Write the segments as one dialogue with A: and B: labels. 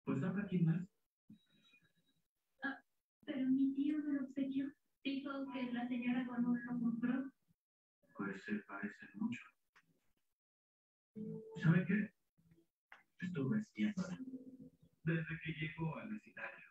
A: Pues habrá quien más.
B: Ah, pero mi tío me lo obsequió. Dijo que la señora Gonul lo compró.
A: Pues se parecen mucho. ¿Sabe qué? Estuve siempre. Desde que llegó al vecindario.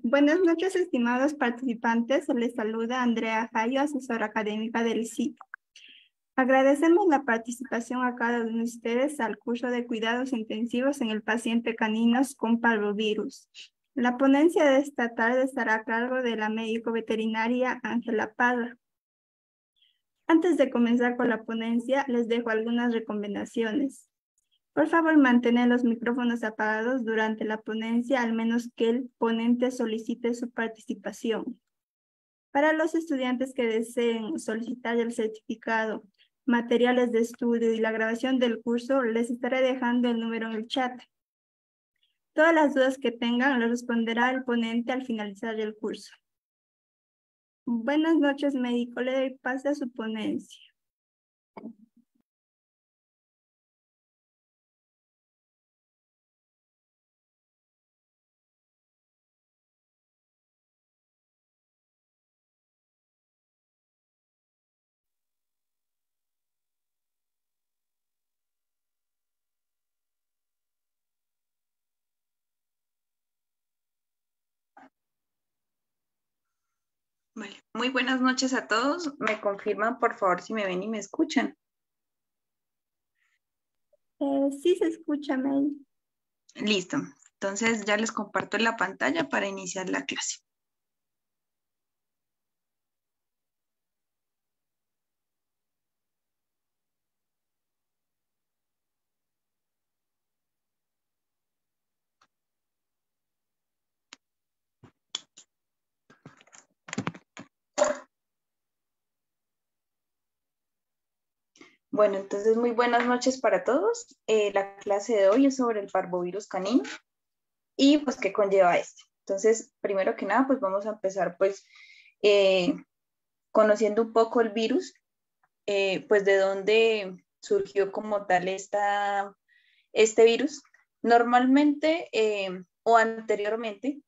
C: Buenas noches, estimados participantes. Les saluda Andrea Jayo, asesora académica del CIT. Agradecemos la participación a cada uno de ustedes al curso de cuidados intensivos en el paciente caninos con parvovirus. La ponencia de esta tarde estará a cargo de la médico veterinaria Ángela Parra. Antes de comenzar con la ponencia, les dejo algunas recomendaciones. Por favor, mantener los micrófonos apagados durante la ponencia, al menos que el ponente solicite su participación. Para los estudiantes que deseen solicitar el certificado, materiales de estudio y la grabación del curso, les estaré dejando el número en el chat. Todas las dudas que tengan las responderá el ponente al finalizar el curso. Buenas noches, médico. Le doy pase a su ponencia.
D: Vale. Muy buenas noches a todos. ¿Me confirman, por favor, si me ven y me escuchan?
C: Sí se escucha, Mel.
D: Listo. Entonces ya les comparto la pantalla para iniciar la clase. Bueno, entonces muy buenas noches para todos. La clase de hoy es sobre el parvovirus canino y pues qué conlleva este. Entonces, primero que nada, pues vamos a empezar pues conociendo un poco el virus, pues de dónde surgió como tal este virus. Normalmente o anteriormente,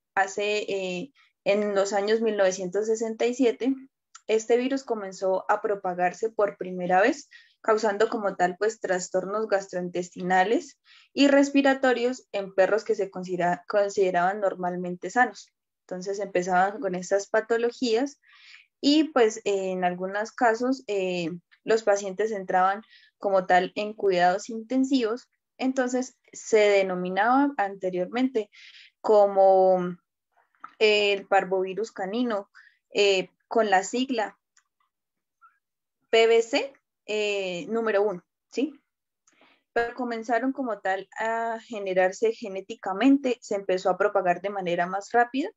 D: en los años 1967, este virus comenzó a propagarse por primera vez, causando como tal pues trastornos gastrointestinales y respiratorios en perros que se consideraban normalmente sanos. Entonces empezaban con estas patologías y pues en algunos casos los pacientes entraban como tal en cuidados intensivos. Entonces se denominaba anteriormente como el parvovirus canino, con la sigla PBC número 1, ¿sí? Pero comenzaron como tal a generarse genéticamente, se empezó a propagar de manera más rápida,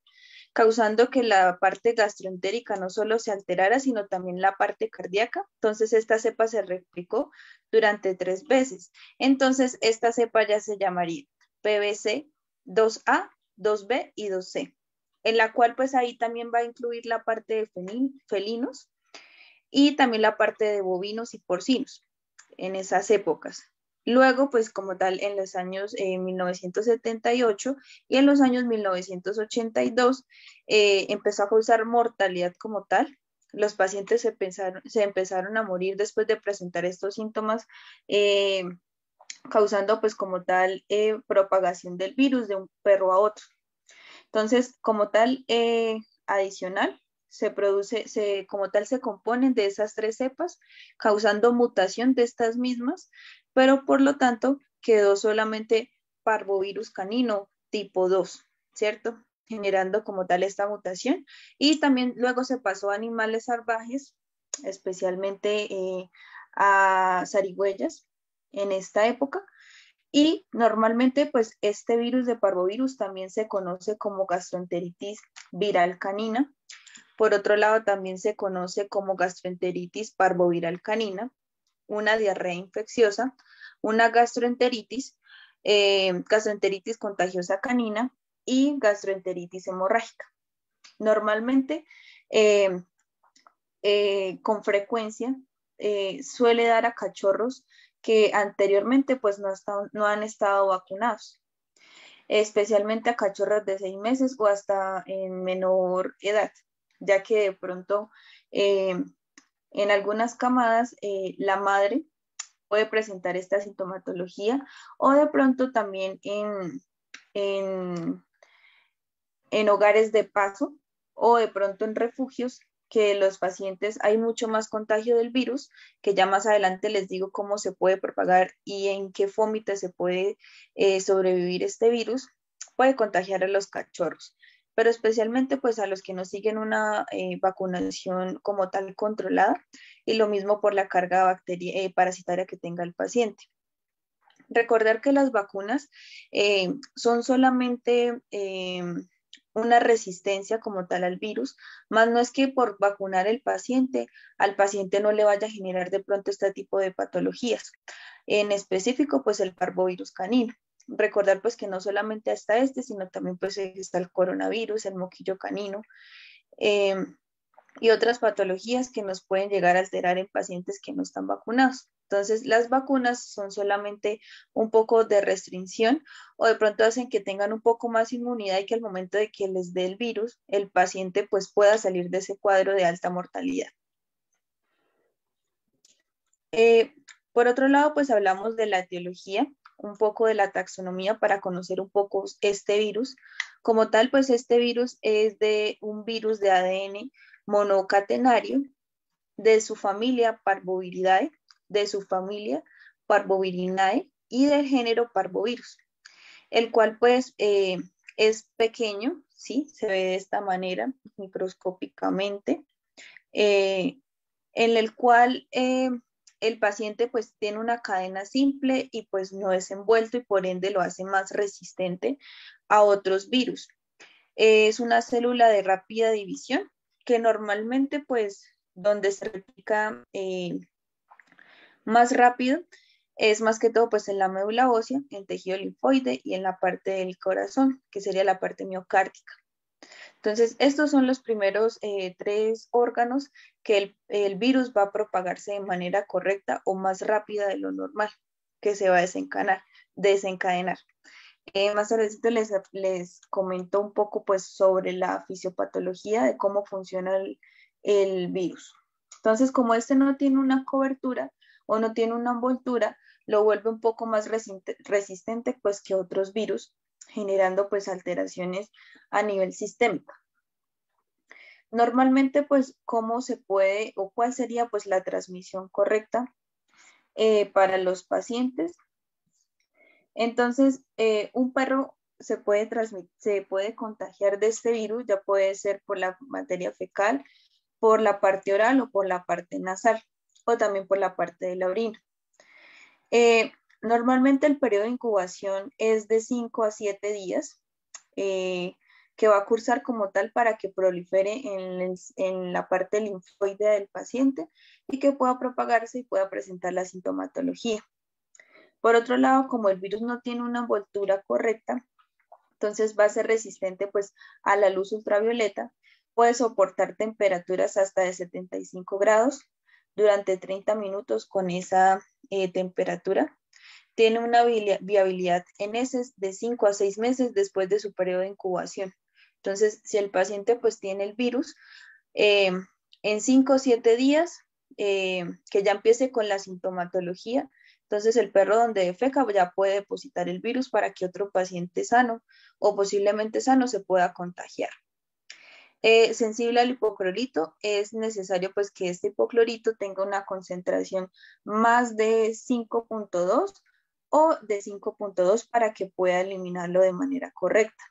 D: causando que la parte gastroentérica no solo se alterara, sino también la parte cardíaca. Entonces esta cepa se replicó durante 3 veces. Entonces esta cepa ya se llamaría PBC 2A, 2B y 2C, en la cual pues ahí también va a incluir la parte de felinos y también la parte de bovinos y porcinos en esas épocas. Luego, pues como tal, en los años 1978 y en los años 1982 empezó a causar mortalidad como tal. Los pacientes se empezaron a morir después de presentar estos síntomas, causando pues como tal propagación del virus de un perro a otro. Entonces, como tal, adicional, como tal se componen de esas 3 cepas, causando mutación de estas mismas, pero por lo tanto quedó solamente parvovirus canino tipo 2, ¿cierto? Generando como tal esta mutación. Y también luego se pasó a animales salvajes, especialmente a zarigüeyas en esta época. Y normalmente, pues este virus de parvovirus también se conoce como gastroenteritis viral canina. Por otro lado, también se conoce como gastroenteritis parvoviral canina, una diarrea infecciosa, una gastroenteritis, gastroenteritis contagiosa canina y gastroenteritis hemorrágica. Normalmente, con frecuencia, suele dar a cachorros que anteriormente pues no han estado vacunados, especialmente a cachorros de 6 meses o hasta en menor edad, ya que de pronto en algunas camadas la madre puede presentar esta sintomatología o de pronto también en en hogares de paso o de pronto en refugios, que los pacientes hay mucho más contagio del virus, que ya más adelante les digo cómo se puede propagar y en qué fómite se puede sobrevivir este virus, puede contagiar a los cachorros, pero especialmente pues a los que no siguen una vacunación como tal controlada, y lo mismo por la carga parasitaria que tenga el paciente. Recordar que las vacunas son solamente una resistencia como tal al virus, más no es que por vacunar al paciente no le vaya a generar de pronto este tipo de patologías. En específico, pues el parvovirus canino. Recordar pues que no solamente está sino también pues está el coronavirus, el moquillo canino, y otras patologías que nos pueden llegar a alterar en pacientes que no están vacunados. Entonces, las vacunas son solamente un poco de restricción o de pronto hacen que tengan un poco más inmunidad y que al momento de que les dé el virus, el paciente pues pueda salir de ese cuadro de alta mortalidad. Por otro lado, pues hablamos de la etiología, un poco de la taxonomía para conocer un poco este virus. Como tal, pues este virus es de un virus de ADN monocatenario de su familia Parvoviridae, de su familia Parvovirinae y del género Parvovirus, el cual pues es pequeño, ¿sí? Se ve de esta manera microscópicamente, en el cual el paciente pues tiene una cadena simple y pues no es envuelto y por ende lo hace más resistente a otros virus. Es una célula de rápida división que normalmente pues donde se replica más rápido es más que todo pues en la médula ósea, en tejido linfoide y en la parte del corazón, que sería la parte miocárdica. Entonces, estos son los primeros 3 órganos que el virus va a propagarse de manera correcta o más rápida de lo normal, que se va a desencadenar. Más tardecito les comento un poco pues sobre la fisiopatología de cómo funciona el virus. Entonces, como este no tiene una cobertura o no tiene una envoltura, lo vuelve un poco más resistente pues que otros virus, generando pues alteraciones a nivel sistémico. Normalmente pues cómo se puede o cuál sería pues la transmisión correcta para los pacientes. Entonces, un perro se puede contagiar de este virus, ya puede ser por la materia fecal, por la parte oral o por la parte nasal, o también por la parte de la orina. Normalmente el periodo de incubación es de 5 a 7 días, que va a cursar como tal para que prolifere en la parte linfoidea del paciente y que pueda propagarse y pueda presentar la sintomatología. Por otro lado, como el virus no tiene una envoltura correcta, entonces va a ser resistente pues a la luz ultravioleta, puede soportar temperaturas hasta de 75 grados durante 30 minutos con esa temperatura. Tiene una viabilidad en heces de 5 a 6 meses después de su periodo de incubación. Entonces, si el paciente pues tiene el virus, en 5 o 7 días, que ya empiece con la sintomatología, entonces el perro donde defeca ya puede depositar el virus para que otro paciente sano o posiblemente sano se pueda contagiar. Sensible al hipoclorito, es necesario pues que este hipoclorito tenga una concentración más de 5.2 o de 5.2 para que pueda eliminarlo de manera correcta.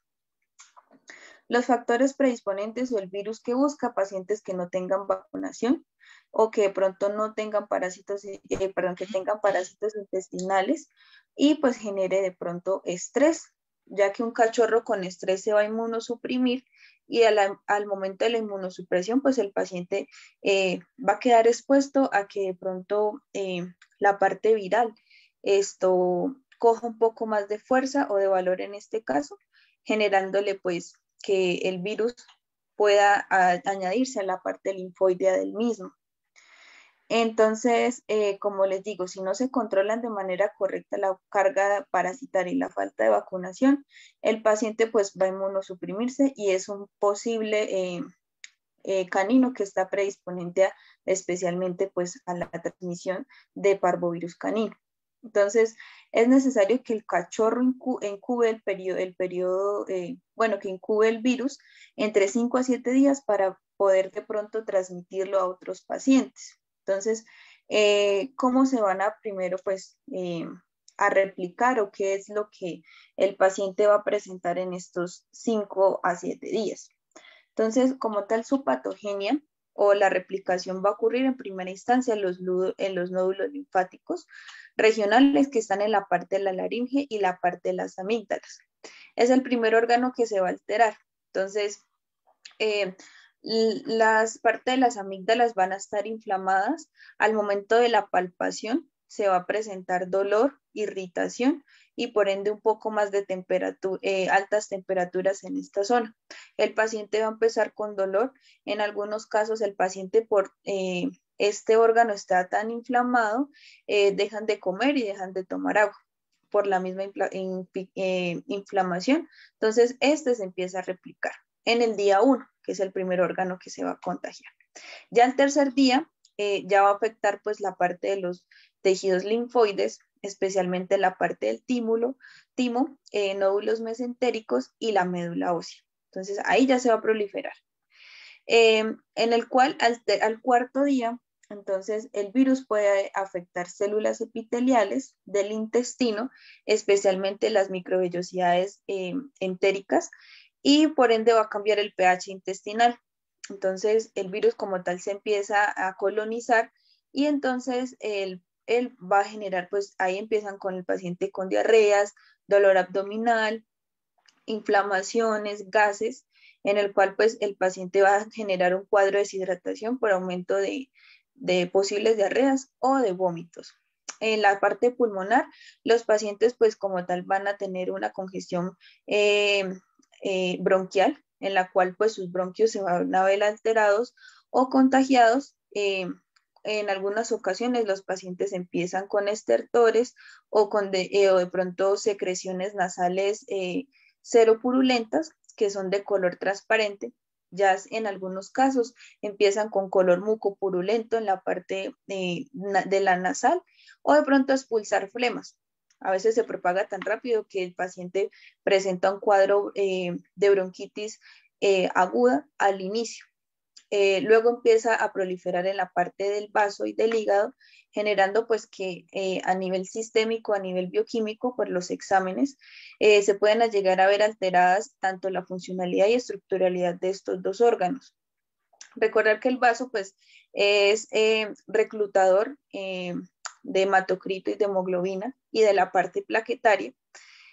D: Los factores predisponentes o el virus que busca pacientes que no tengan vacunación o que de pronto no tengan parásitos, que tengan parásitos intestinales y pues genere de pronto estrés, ya que un cachorro con estrés se va a inmunosuprimir y al momento de la inmunosupresión pues el paciente va a quedar expuesto a que de pronto la parte viral coja un poco más de fuerza o de valor en este caso, generándole pues que el virus pueda añadirse a la parte linfoidea del mismo. Entonces, como les digo, si no se controlan de manera correcta la carga parasitaria y la falta de vacunación, el paciente pues va a inmunosuprimirse y es un posible canino que está predisponente especialmente pues a la transmisión de parvovirus canino. Entonces, es necesario que el cachorro incube que incube el virus entre 5 a 7 días para poder de pronto transmitirlo a otros pacientes. Entonces, ¿cómo se van a primero, pues, a replicar o qué es lo que el paciente va a presentar en estos 5 a 7 días? Entonces, como tal, su patogenia o la replicación va a ocurrir en primera instancia en los nódulos linfáticos regionales que están en la parte de la laringe y la parte de las amígdalas. Es el primer órgano que se va a alterar. Entonces, las partes de las amígdalas van a estar inflamadas. Al momento de la palpación se va a presentar dolor, irritación y por ende un poco más de altas temperaturas en esta zona. El paciente va a empezar con dolor. En algunos casos el paciente por este órgano está tan inflamado, dejan de comer y dejan de tomar agua por la misma inflamación. Entonces, este se empieza a replicar en el día 1, que es el primer órgano que se va a contagiar. Ya el tercer día ya va a afectar pues la parte de los tejidos linfoides, especialmente la parte del timo, nódulos mesentéricos y la médula ósea. Entonces ahí ya se va a proliferar. En el cual al cuarto día, entonces el virus puede afectar células epiteliales del intestino, especialmente las microvellosidades entéricas, y por ende va a cambiar el pH intestinal. Entonces el virus como tal se empieza a colonizar y entonces él va a generar, pues ahí empiezan con el paciente con diarreas, dolor abdominal, inflamaciones, gases, en el cual pues el paciente va a generar un cuadro de deshidratación por aumento de posibles diarreas o de vómitos. En la parte pulmonar, los pacientes pues como tal van a tener una congestión bronquial, en la cual pues sus bronquios se van a ver alterados o contagiados. En algunas ocasiones los pacientes empiezan con estertores o de pronto secreciones nasales seropurulentas que son de color transparente. Ya en algunos casos empiezan con color mucopurulento en la parte de la nasal o de pronto expulsar flemas. A veces se propaga tan rápido que el paciente presenta un cuadro de bronquitis aguda al inicio. Luego empieza a proliferar en la parte del vaso y del hígado, generando pues que a nivel sistémico, a nivel bioquímico, por los exámenes, se pueden llegar a ver alteradas tanto la funcionalidad y estructuralidad de estos dos órganos. Recordar que el vaso pues es reclutador de hematocrito y de hemoglobina y de la parte plaquetaria.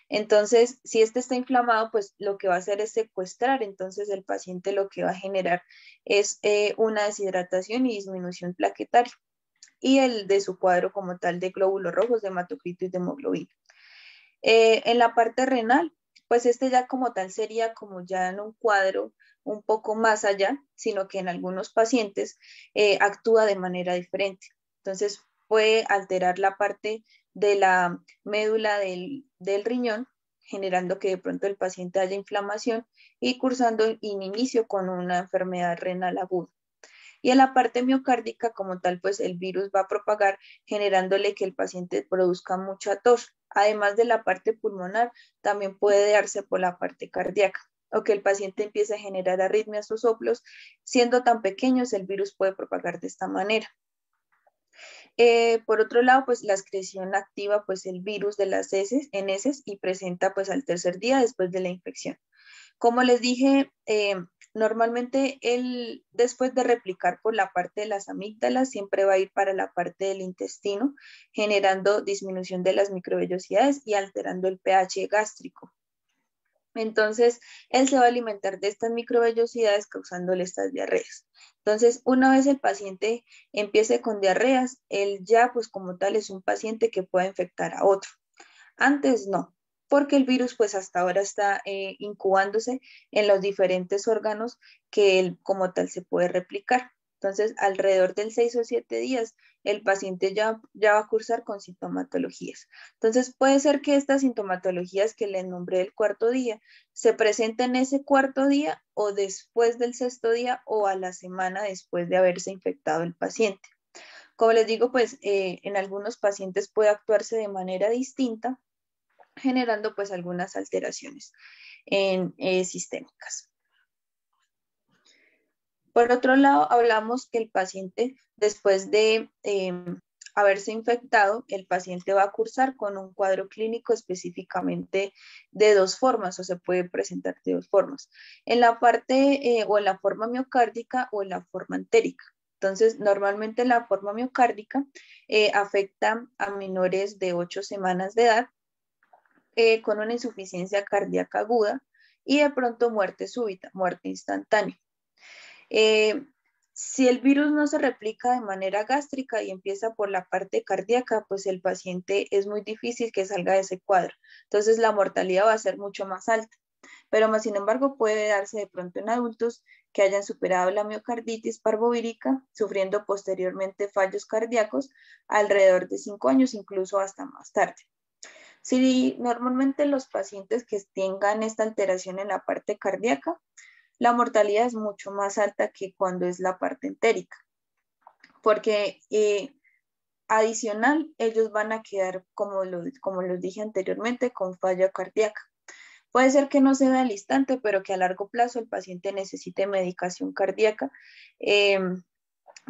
D: Entonces, si este está inflamado, pues lo que va a hacer es secuestrar. Entonces, el paciente lo que va a generar es una deshidratación y disminución plaquetaria. Y el de su cuadro como tal de glóbulos rojos, de hematocrito y de hemoglobina. En la parte renal, pues este ya como tal sería como ya en un cuadro un poco más allá, sino que en algunos pacientes actúa de manera diferente. Entonces, puede alterar la parte de la médula del riñón, generando que de pronto el paciente haya inflamación y cursando en inicio con una enfermedad renal aguda. Y en la parte miocárdica como tal, pues el virus va a propagar generándole que el paciente produzca mucha tos. Además de la parte pulmonar, también puede darse por la parte cardíaca o que el paciente empiece a generar arritmias o soplos. Siendo tan pequeños, el virus puede propagar de esta manera. Por otro lado, pues la excreción activa pues el virus de las heces y presenta pues al tercer día después de la infección. Como les dije, normalmente después de replicar por la parte de las amígdalas, siempre va a ir para la parte del intestino, generando disminución de las microvellosidades y alterando el pH gástrico. Entonces, él se va a alimentar de estas microvellosidades causándole estas diarreas. Entonces, una vez el paciente empiece con diarreas, él ya pues como tal es un paciente que puede infectar a otro. Antes no, porque el virus pues hasta ahora está incubándose en los diferentes órganos que él como tal se puede replicar. Entonces, alrededor del 6 o 7 días, el paciente ya va a cursar con sintomatologías. Entonces, puede ser que estas sintomatologías que le nombré el cuarto día se presenten ese cuarto día o después del sexto día o a la semana después de haberse infectado el paciente. Como les digo, pues en algunos pacientes puede actuarse de manera distinta, generando pues algunas alteraciones sistémicas. Por otro lado, hablamos que el paciente, después de haberse infectado, el paciente va a cursar con un cuadro clínico específicamente de dos formas, o se puede presentar de dos formas, en la parte o en la forma miocárdica o en la forma entérica. Entonces, normalmente la forma miocárdica afecta a menores de 8 semanas de edad con una insuficiencia cardíaca aguda y de pronto muerte súbita, muerte instantánea. Si el virus no se replica de manera gástrica y empieza por la parte cardíaca, pues el paciente es muy difícil que salga de ese cuadro. Entonces la mortalidad va a ser mucho más alta. Pero más sin embargo puede darse de pronto en adultos que hayan superado la miocarditis parvovírica, sufriendo posteriormente fallos cardíacos alrededor de 5 años, incluso hasta más tarde. Si normalmente los pacientes que tengan esta alteración en la parte cardíaca, la mortalidad es mucho más alta que cuando es la parte entérica, porque adicional ellos van a quedar, como los dije anteriormente, con falla cardíaca. Puede ser que no se vea al instante, pero que a largo plazo el paciente necesite medicación cardíaca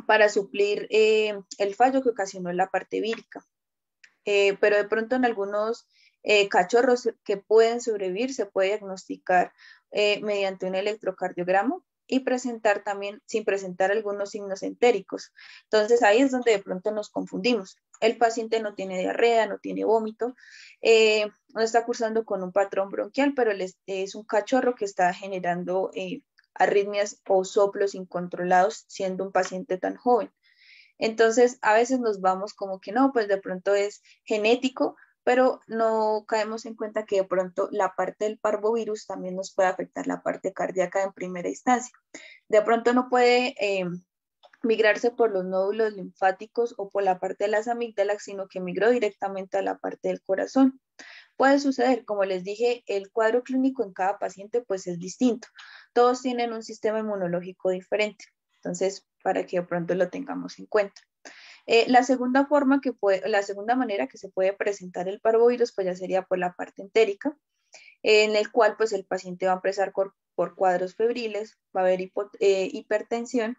D: para suplir el fallo que ocasionó la parte vírica. Pero de pronto en algunos cachorros que pueden sobrevivir se puede diagnosticar mediante un electrocardiograma y presentar también sin presentar algunos signos entéricos. Entonces ahí es donde de pronto nos confundimos. El paciente no tiene diarrea, no tiene vómito, no está cursando con un patrón bronquial, pero es un cachorro que está generando arritmias o soplos incontrolados siendo un paciente tan joven. Entonces, a veces nos vamos como que no, pues de pronto es genético, pero no caemos en cuenta que de pronto la parte del parvovirus también nos puede afectar la parte cardíaca en primera instancia. De pronto no puede migrarse por los nódulos linfáticos o por la parte de las amígdalas, sino que migró directamente a la parte del corazón. Puede suceder, como les dije, el cuadro clínico en cada paciente pues es distinto. Todos tienen un sistema inmunológico diferente. Entonces, para que de pronto lo tengamos en cuenta. La segunda manera que se puede presentar el parvovirus, pues ya sería por la parte entérica, en el cual pues el paciente va a empezar por cuadros febriles, va a haber hipertensión,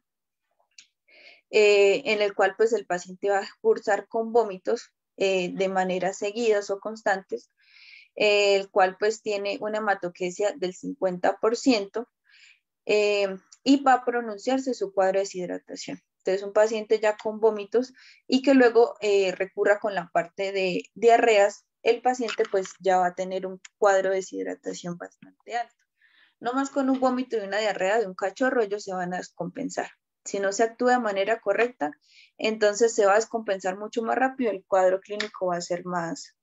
D: en el cual pues el paciente va a cursar con vómitos de manera seguidas o constantes, el cual pues tiene una hematoquesia del 50%, y va a pronunciarse su cuadro de deshidratación. Entonces, un paciente ya con vómitos y que luego recurra con la parte de diarreas, el paciente pues ya va a tener un cuadro de deshidratación bastante alto. No más con un vómito y una diarrea de un cachorro, ellos se van a descompensar. Si no se actúa de manera correcta, entonces se va a descompensar mucho más rápido, el cuadro clínico va a ser más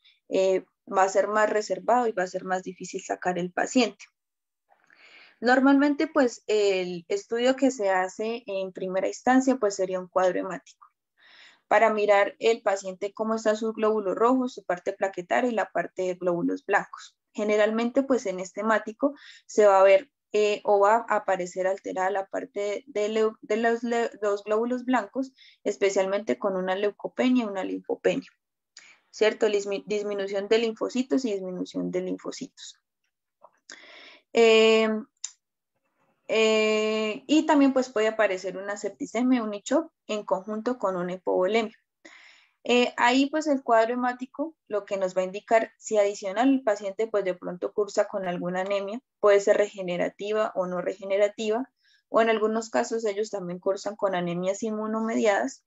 D: reservado y va a ser más difícil sacar el paciente. Normalmente, pues, el estudio que se hace en primera instancia, pues, sería un cuadro hemático para mirar el paciente cómo están sus glóbulos rojos, su parte plaquetaria y la parte de glóbulos blancos. Generalmente, pues, en este hemático se va a ver o va a aparecer alterada la parte de los glóbulos blancos, especialmente con una leucopenia y una linfopenia, ¿cierto? Disminución de linfocitos y disminución de linfocitos. Y también pues puede aparecer una septicemia, un ICHOP en conjunto con una hipovolemia. Ahí pues el cuadro hemático lo que nos va a indicar si adicional el paciente pues de pronto cursa con alguna anemia, puede ser regenerativa o no regenerativa, o en algunos casos ellos también cursan con anemias inmunomediadas,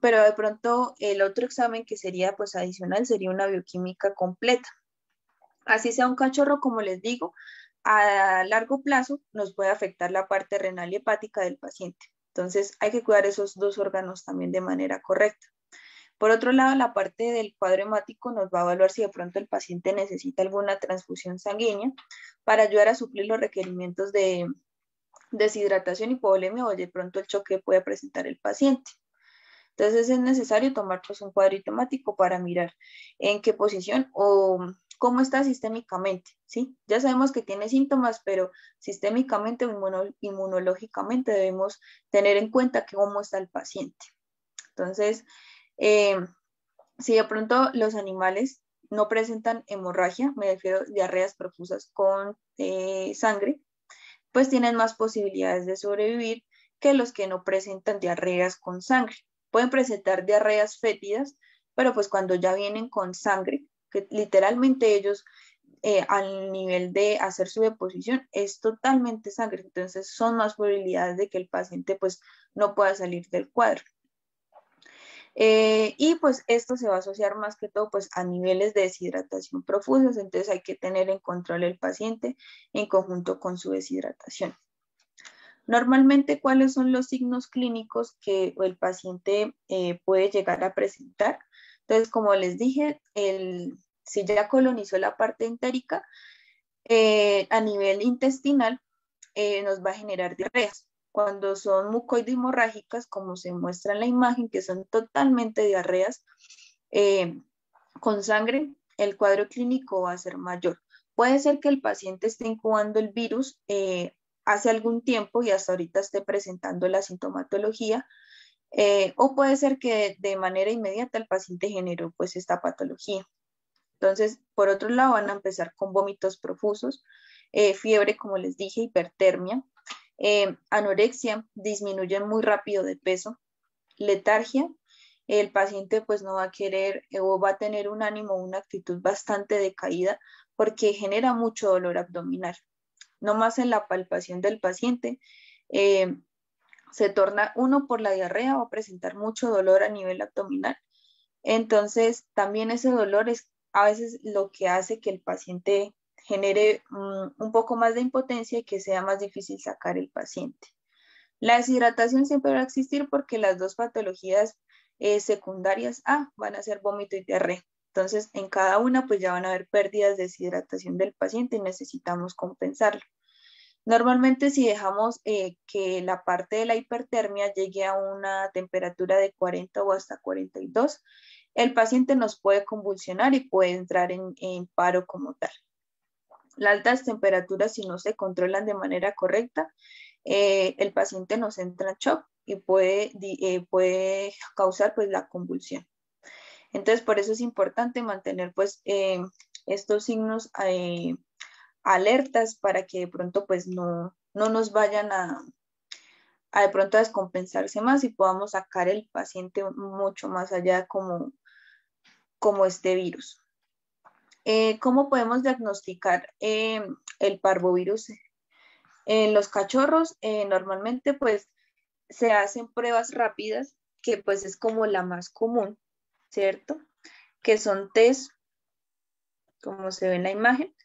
D: pero de pronto el otro examen que sería pues adicional sería una bioquímica completa. Así sea un cachorro, como les digo, a largo plazo nos puede afectar la parte renal y hepática del paciente. Entonces hay que cuidar esos dos órganos también de manera correcta. Por otro lado, la parte del cuadro hemático nos va a evaluar si de pronto el paciente necesita alguna transfusión sanguínea para ayudar a suplir los requerimientos de deshidratación, hipovolemia o de pronto el choque que puede presentar el paciente. Entonces es necesario tomar pues un cuadrito hemático para mirar en qué posición o cómo está sistémicamente, ¿sí? Ya sabemos que tiene síntomas, pero sistémicamente o inmunológicamente debemos tener en cuenta cómo está el paciente. Entonces, si de pronto los animales no presentan hemorragia, me refiero a diarreas profusas con sangre, pues tienen más posibilidades de sobrevivir que los que no presentan diarreas con sangre. Pueden presentar diarreas fétidas, pero pues cuando ya vienen con sangre, que literalmente ellos al nivel de hacer su deposición es totalmente sangre, entonces son más probabilidades de que el paciente pues no pueda salir del cuadro. Y pues esto se va a asociar más que todo pues a niveles de deshidratación profusos, entonces hay que tener en control el paciente en conjunto con su deshidratación. Normalmente, ¿cuáles son los signos clínicos que el paciente puede llegar a presentar? Entonces, como les dije, si ya colonizó la parte entérica, a nivel intestinal nos va a generar diarreas. Cuando son mucoidemorrágicas, como se muestra en la imagen, que son totalmente diarreas con sangre, el cuadro clínico va a ser mayor. Puede ser que el paciente esté incubando el virus hace algún tiempo y hasta ahorita esté presentando la sintomatología, o puede ser que de manera inmediata el paciente generó pues esta patología. Entonces, por otro lado, van a empezar con vómitos profusos, fiebre, como les dije, hipertermia, anorexia, disminuyen muy rápido de peso, letargia, el paciente pues no va a querer o va a tener un ánimo, una actitud bastante decaída porque genera mucho dolor abdominal. No más en la palpación del paciente, se torna uno por la diarrea, va a presentar mucho dolor a nivel abdominal. Entonces, también ese dolor es a veces lo que hace que el paciente genere un poco más de impotencia y que sea más difícil sacar el paciente. La deshidratación siempre va a existir porque las dos patologías secundarias van a ser vómito y diarrea. Entonces, en cada una pues ya van a haber pérdidas de deshidratación del paciente y necesitamos compensarlo. Normalmente si dejamos que la parte de la hipertermia llegue a una temperatura de 40 o hasta 42, el paciente nos puede convulsionar y puede entrar en paro como tal. Las altas temperaturas, si no se controlan de manera correcta, el paciente nos entra en shock y puede causar pues la convulsión. Entonces, por eso es importante mantener pues estos signos alertas para que de pronto pues no nos vayan a de pronto a descompensarse más y podamos sacar el paciente mucho más allá como este virus. ¿Cómo podemos diagnosticar el parvovirus? En los cachorros normalmente pues se hacen pruebas rápidas, que pues es como la más común, ¿cierto? Que son test, como se ve en la imagen,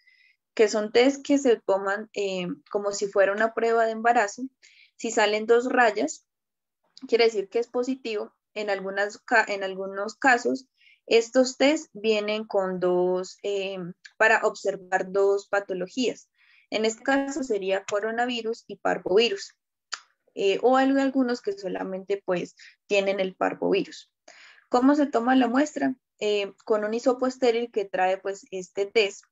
D: que son test que se toman como si fuera una prueba de embarazo. Si salen 2 rayas, quiere decir que es positivo. En algunos casos, estos test vienen con para observar 2 patologías. En este caso sería coronavirus y parvovirus. O hay algunos que solamente pues tienen el parvovirus. ¿Cómo se toma la muestra? Con un hisopo estéril que trae pues este test.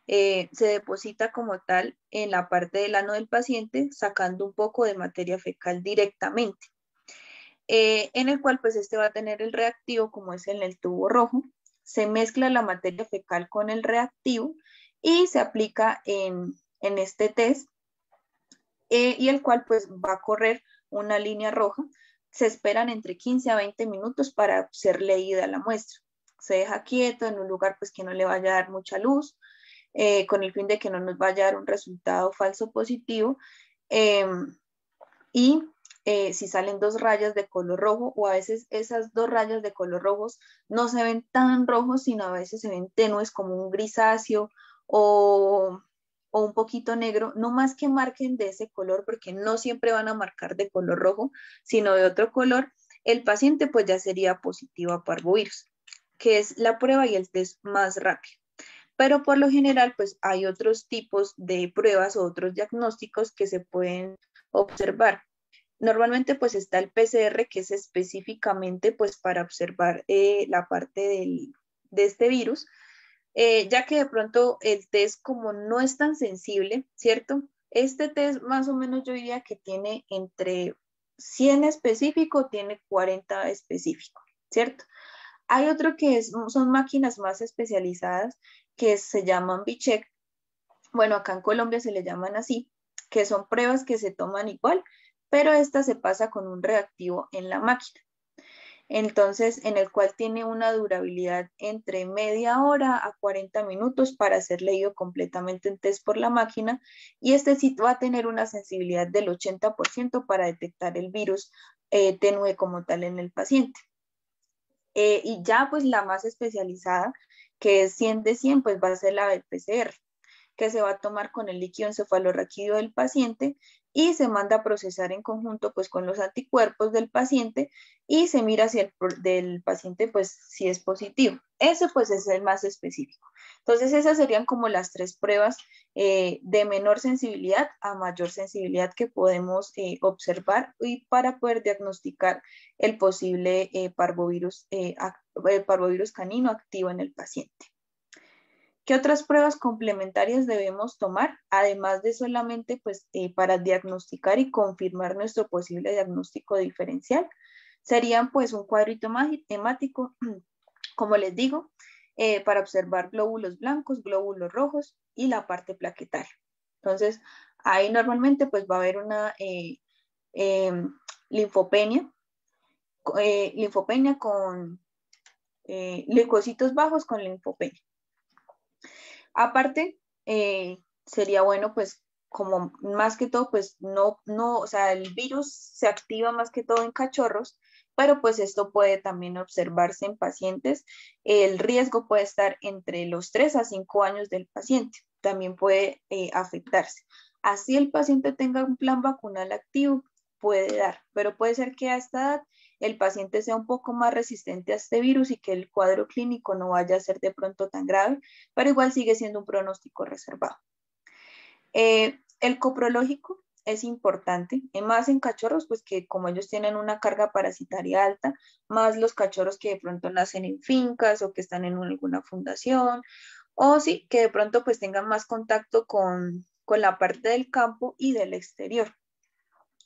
D: Se deposita como tal en la parte del ano del paciente, sacando un poco de materia fecal directamente, en el cual pues este va a tener el reactivo como es en el tubo rojo. Se mezcla la materia fecal con el reactivo y se aplica en este test, y el cual pues va a correr una línea roja. Se esperan entre 15 a 20 minutos para ser leída la muestra. Se deja quieto en un lugar pues que no le vaya a dar mucha luz, con el fin de que no nos vaya a dar un resultado falso positivo, y si salen 2 rayas de color rojo, o a veces esas 2 rayas de color rojos no se ven tan rojos, sino a veces se ven tenues como un grisáceo o un poquito negro, no más que marquen de ese color, porque no siempre van a marcar de color rojo, sino de otro color, el paciente pues ya sería positivo a parvovirus, que es la prueba y el test más rápido. Pero por lo general pues hay otros tipos de pruebas o otros diagnósticos que se pueden observar. Normalmente pues está el PCR, que es específicamente pues para observar la parte de este virus, ya que de pronto el test como no es tan sensible, ¿cierto? Este test más o menos yo diría que tiene entre 100 específico, tiene 40 específico, ¿cierto? Hay otro que son máquinas más especializadas que se llaman B-Check. Bueno, acá en Colombia se le llaman así, que son pruebas que se toman igual, pero esta se pasa con un reactivo en la máquina. Entonces, en el cual tiene una durabilidad entre media hora a 40 minutos para ser leído completamente en test por la máquina, y este sí va a tener una sensibilidad del 80% para detectar el virus tenue como tal en el paciente. Y ya pues la más especializada, que es 100 de 100, pues va a ser la del PCR, que se va a tomar con el líquido encefalorraquídeo del paciente y se manda a procesar en conjunto pues con los anticuerpos del paciente y se mira si del paciente pues si es positivo. Ese pues es el más específico. Entonces esas serían como las 3 pruebas de menor sensibilidad a mayor sensibilidad que podemos observar y para poder diagnosticar el posible parvovirus canino activo en el paciente. ¿Qué otras pruebas complementarias debemos tomar? Además de solamente pues, para diagnosticar y confirmar nuestro posible diagnóstico diferencial, serían pues un cuadrito hemático, como les digo, para observar glóbulos blancos, glóbulos rojos y la parte plaquetaria. Entonces, ahí normalmente pues va a haber una linfopenia con leucocitos bajos con linfopenia. Aparte, sería bueno, pues, como más que todo, pues, o sea, el virus se activa más que todo en cachorros, pero pues esto puede también observarse en pacientes. El riesgo puede estar entre los 3 a 5 años del paciente, también puede afectarse. Así el paciente tenga un plan vacunal activo, puede dar, pero puede ser que a esta edad el paciente sea un poco más resistente a este virus y que el cuadro clínico no vaya a ser de pronto tan grave, pero igual sigue siendo un pronóstico reservado. El coprológico es importante, más en cachorros, pues que como ellos tienen una carga parasitaria alta, más los cachorros que de pronto nacen en fincas o que están en alguna fundación, o sí, que de pronto pues tengan más contacto con la parte del campo y del exterior.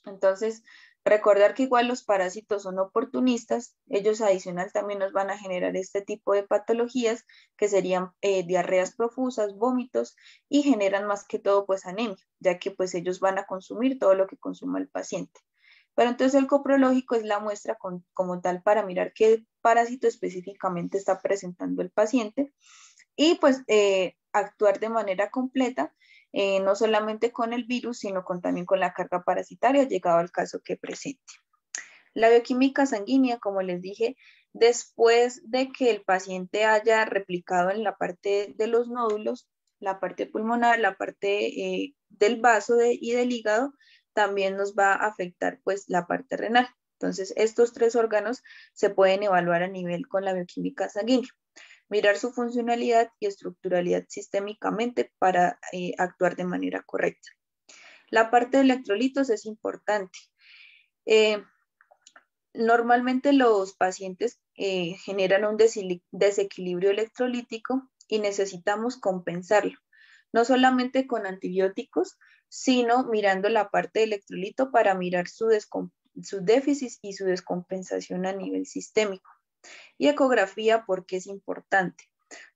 D: Entonces, recordar que igual los parásitos son oportunistas, ellos adicional también nos van a generar este tipo de patologías que serían diarreas profusas, vómitos y generan más que todo pues anemia, ya que pues ellos van a consumir todo lo que consuma el paciente. Pero entonces el coprológico es la muestra como tal para mirar qué parásito específicamente está presentando el paciente y pues actuar de manera completa, no solamente con el virus, sino también con la carga parasitaria, llegado al caso que presente. La bioquímica sanguínea, como les dije, después de que el paciente haya replicado en la parte de los nódulos, la parte pulmonar, la parte del vaso y del hígado, también nos va a afectar pues la parte renal. Entonces, estos 3 órganos se pueden evaluar a nivel con la bioquímica sanguínea. Mirar su funcionalidad y estructuralidad sistémicamente para actuar de manera correcta. La parte de electrolitos es importante. Normalmente los pacientes generan un desequilibrio electrolítico y necesitamos compensarlo, no solamente con antibióticos, sino mirando la parte de electrolito para mirar su déficit y su descompensación a nivel sistémico. Y ecografía, porque es importante.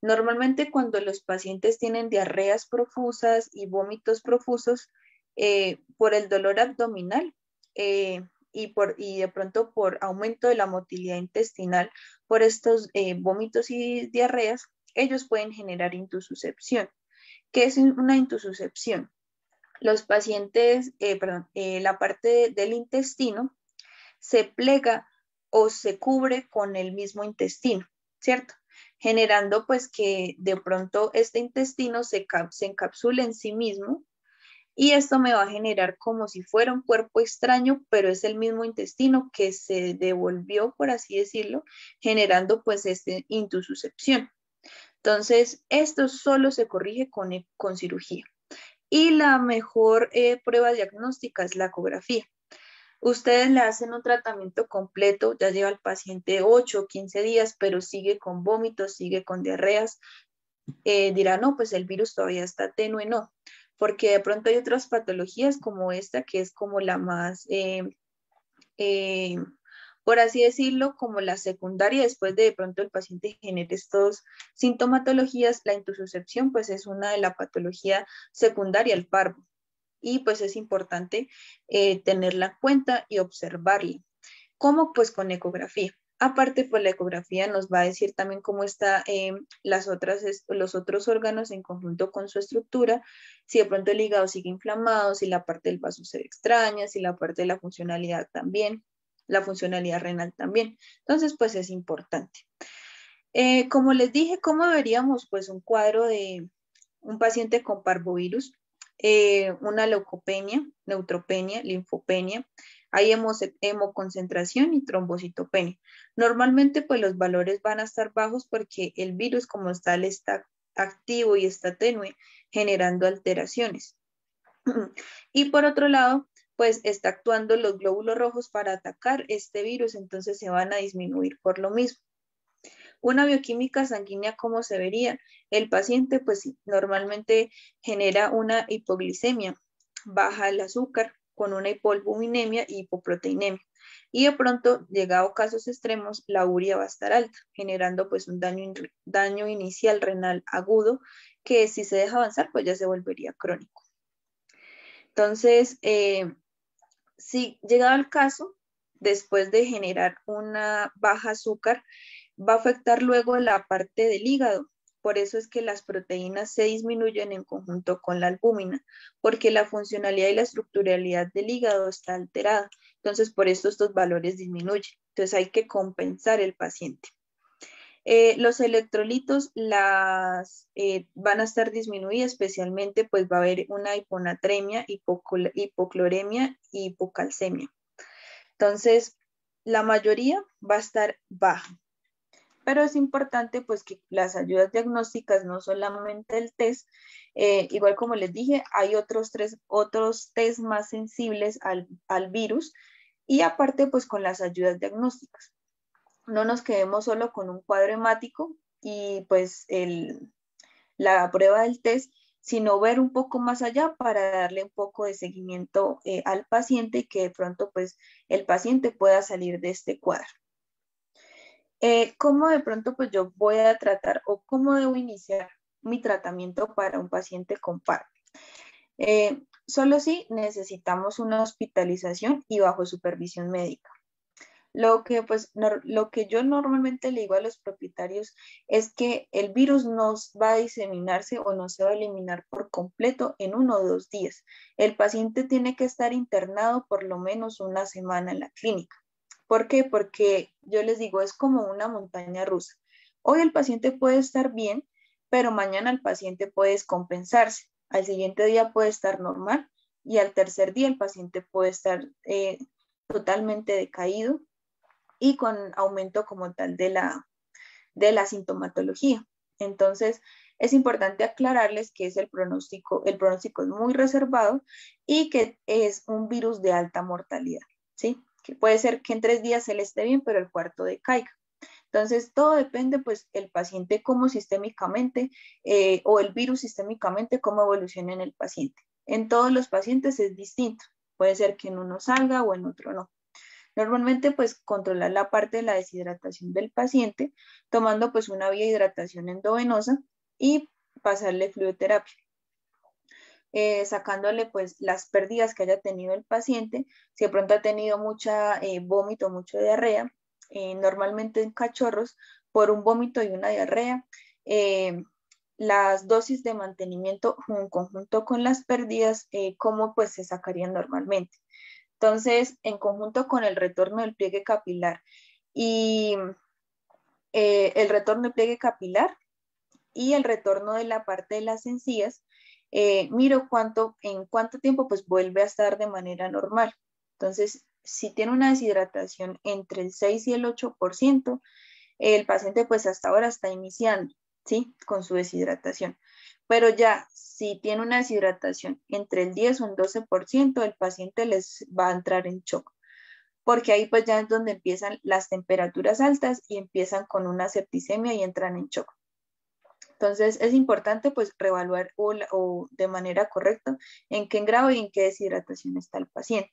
D: Normalmente cuando los pacientes tienen diarreas profusas y vómitos profusos por el dolor abdominal y de pronto por aumento de la motilidad intestinal por estos vómitos y diarreas, ellos pueden generar intususcepción. ¿Qué es una intususcepción? Los pacientes, la parte del intestino se plega o se cubre con el mismo intestino, ¿cierto? Generando pues que de pronto este intestino se encapsula en sí mismo y esto me va a generar como si fuera un cuerpo extraño, pero es el mismo intestino que se devolvió, por así decirlo, generando pues esta intususcepción. Entonces, esto solo se corrige con cirugía. Y la mejor prueba diagnóstica es la ecografía. Ustedes le hacen un tratamiento completo, ya lleva el paciente 8 o 15 días, pero sigue con vómitos, sigue con diarreas. Dirá, no, pues el virus todavía está tenue, no, porque de pronto hay otras patologías como esta, que es como la más por así decirlo, como la secundaria, después de pronto el paciente genere estos sintomatologías, la intususcepción pues es una de la patología secundaria al parvo y pues es importante tenerla en cuenta y observarla. ¿Cómo? Pues con ecografía. Aparte, pues la ecografía nos va a decir también cómo están los otros órganos en conjunto con su estructura, si de pronto el hígado sigue inflamado, si la parte del vaso se ve extraña, si la parte de la funcionalidad también, la funcionalidad renal también. Entonces, pues es importante. Como les dije, ¿cómo veríamos pues un cuadro de un paciente con parvovirus? Una leucopenia, neutropenia, linfopenia, hay hemoconcentración y trombocitopenia. Normalmente pues los valores van a estar bajos porque el virus como tal está activo y está tenue, generando alteraciones. Y por otro lado, pues está actuando los glóbulos rojos para atacar este virus, entonces se van a disminuir por lo mismo. Una bioquímica sanguínea, ¿cómo se vería? El paciente pues normalmente genera una hipoglicemia, baja el azúcar con una hipoalbuminemia y hipoproteinemia. Y de pronto, llegado a casos extremos, la urea va a estar alta, generando pues un daño inicial renal agudo que si se deja avanzar pues ya se volvería crónico. Entonces, si llegado al caso, después de generar una baja azúcar, va a afectar luego la parte del hígado. Por eso es que las proteínas se disminuyen en conjunto con la albúmina, porque la funcionalidad y la estructuralidad del hígado está alterada. Entonces, por eso estos valores disminuyen. Entonces, hay que compensar el paciente. Los electrolitos van a estar disminuidos, especialmente pues va a haber una hiponatremia, hipocloremia y hipocalcemia. Entonces, la mayoría va a estar baja. Pero es importante pues que las ayudas diagnósticas, no solamente el test, igual como les dije, hay otros test más sensibles al virus y aparte pues con las ayudas diagnósticas. No nos quedemos solo con un cuadro hemático y pues la prueba del test, sino ver un poco más allá para darle un poco de seguimiento al paciente y que de pronto pues el paciente pueda salir de este cuadro. ¿Cómo de pronto pues yo voy a tratar o cómo debo iniciar mi tratamiento para un paciente con parvo? Solo si necesitamos una hospitalización y bajo supervisión médica. Lo que yo normalmente le digo a los propietarios es que el virus no va a diseminarse o no se va a eliminar por completo en 1 o 2 días. El paciente tiene que estar internado por lo menos una semana en la clínica. ¿Por qué? Porque yo les digo, es como una montaña rusa. Hoy el paciente puede estar bien, pero mañana el paciente puede descompensarse. Al siguiente día puede estar normal y al tercer día el paciente puede estar totalmente decaído y con aumento como tal de la sintomatología. Entonces, es importante aclararles que el pronóstico es muy reservado y que es un virus de alta mortalidad, ¿sí? Que puede ser que en 3 días él esté bien, pero el cuarto decaiga. Entonces, todo depende, pues, el paciente cómo sistémicamente o el virus sistémicamente cómo evoluciona en el paciente. En todos los pacientes es distinto. Puede ser que en uno salga o en otro no. Normalmente, pues, controlar la parte de la deshidratación del paciente, tomando, pues, una vía de hidratación endovenosa y pasarle fluidoterapia. Sacándole, pues, las pérdidas que haya tenido el paciente. Si de pronto ha tenido mucha vómito, mucha diarrea, normalmente en cachorros, por un vómito y una diarrea, las dosis de mantenimiento en conjunto con las pérdidas, cómo pues se sacarían normalmente. Entonces, en conjunto con el retorno del pliegue capilar y el retorno del pliegue capilar y el retorno de la parte de las encías, miro en cuánto tiempo pues vuelve a estar de manera normal. Entonces, si tiene una deshidratación entre el 6 y el 8%, el paciente pues hasta ahora está iniciando, ¿sí? Con su deshidratación. Pero ya, si tiene una deshidratación entre el 10 o el 12%, el paciente les va a entrar en shock. Porque ahí pues ya es donde empiezan las temperaturas altas y empiezan con una septicemia y entran en shock. Entonces es importante pues reevaluar o de manera correcta en qué grado y en qué deshidratación está el paciente.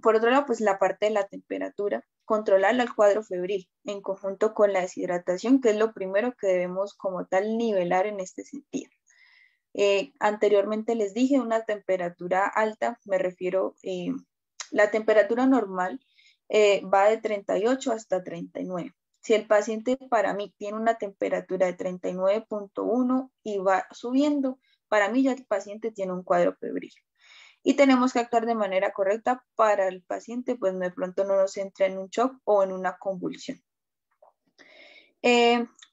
D: Por otro lado, pues la parte de la temperatura, controlar el cuadro febril en conjunto con la deshidratación, que es lo primero que debemos como tal nivelar en este sentido. Anteriormente les dije una temperatura alta, me refiero, la temperatura normal va de 38 hasta 39. Si el paciente para mí tiene una temperatura de 39.1 y va subiendo, para mí ya el paciente tiene un cuadro febril. Y tenemos que actuar de manera correcta para el paciente, pues de pronto no nos entre en un shock o en una convulsión.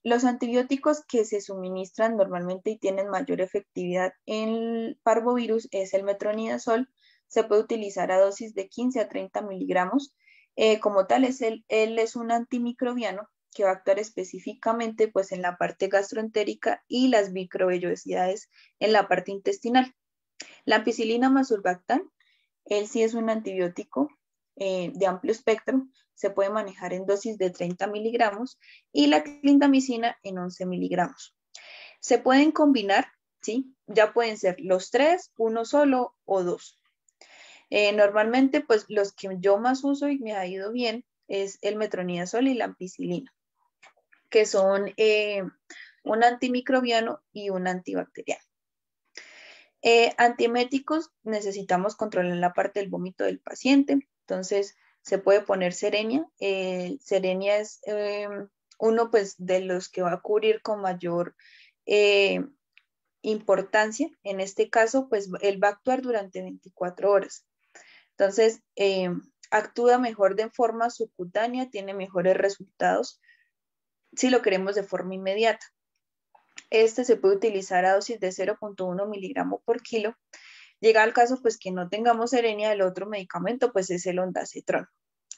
D: Los antibióticos que se suministran normalmente y tienen mayor efectividad en el parvovirus es el metronidazol. Se puede utilizar a dosis de 15 a 30 miligramos. Como tal, él es un antimicrobiano que va a actuar específicamente pues, en la parte gastroentérica y las microvellosidades en la parte intestinal. La ampicilina más surfactant, él sí es un antibiótico de amplio espectro, se puede manejar en dosis de 30 miligramos y la clindamicina en 11 miligramos. Se pueden combinar, ¿sí? Ya pueden ser los tres, uno solo o dos. Normalmente, pues los que yo más uso y me ha ido bien es el metronidazol y la ampicilina, que son un antimicrobiano y un antibacteriano. Antieméticos, necesitamos controlar la parte del vómito del paciente, entonces se puede poner Cerenia. Cerenia es uno pues, de los que va a cubrir con mayor importancia. En este caso, pues él va a actuar durante 24 horas. Entonces, actúa mejor de forma subcutánea, tiene mejores resultados si lo queremos de forma inmediata. Este se puede utilizar a dosis de 0.1 miligramo por kilo. Llega al caso pues que no tengamos Cerenia, el otro medicamento pues es el ondansetron.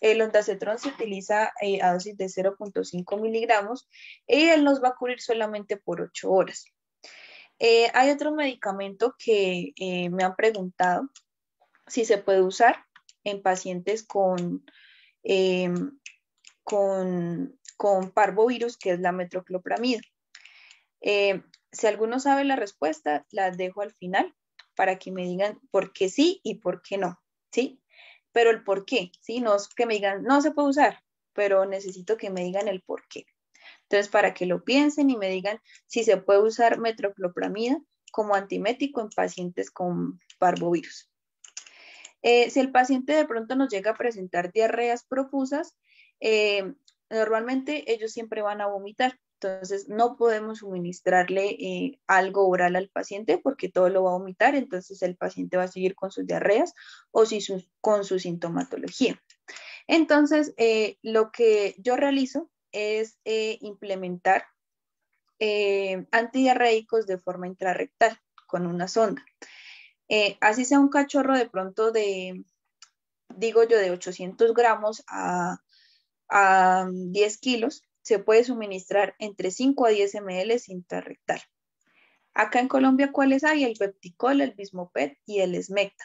D: El ondansetron se utiliza a dosis de 0.5 miligramos y él nos va a cubrir solamente por 8 horas. Hay otro medicamento que me han preguntado si se puede usar en pacientes con parvovirus, que es la metoclopramida. Si alguno sabe la respuesta, la dejo al final para que me digan por qué sí y por qué no, ¿sí? Pero el por qué, ¿sí? No es que me digan, no se puede usar, pero necesito que me digan el por qué. Entonces, para que lo piensen y me digan si se puede usar metoclopramida como antiemético en pacientes con parvovirus. Si el paciente de pronto nos llega a presentar diarreas profusas, normalmente ellos siempre van a vomitar. Entonces, no podemos suministrarle algo oral al paciente porque todo lo va a vomitar. Entonces, el paciente va a seguir con sus diarreas o con su sintomatología. Entonces, lo que yo realizo es implementar antidiarreicos de forma intrarrectal con una sonda. Así sea un cachorro de pronto de 800 gramos a 10 kilos, se puede suministrar entre 5 a 10 ml intrarrectal. Acá en Colombia, ¿cuáles hay? El Pepticol, el Bismopet y el Smecta.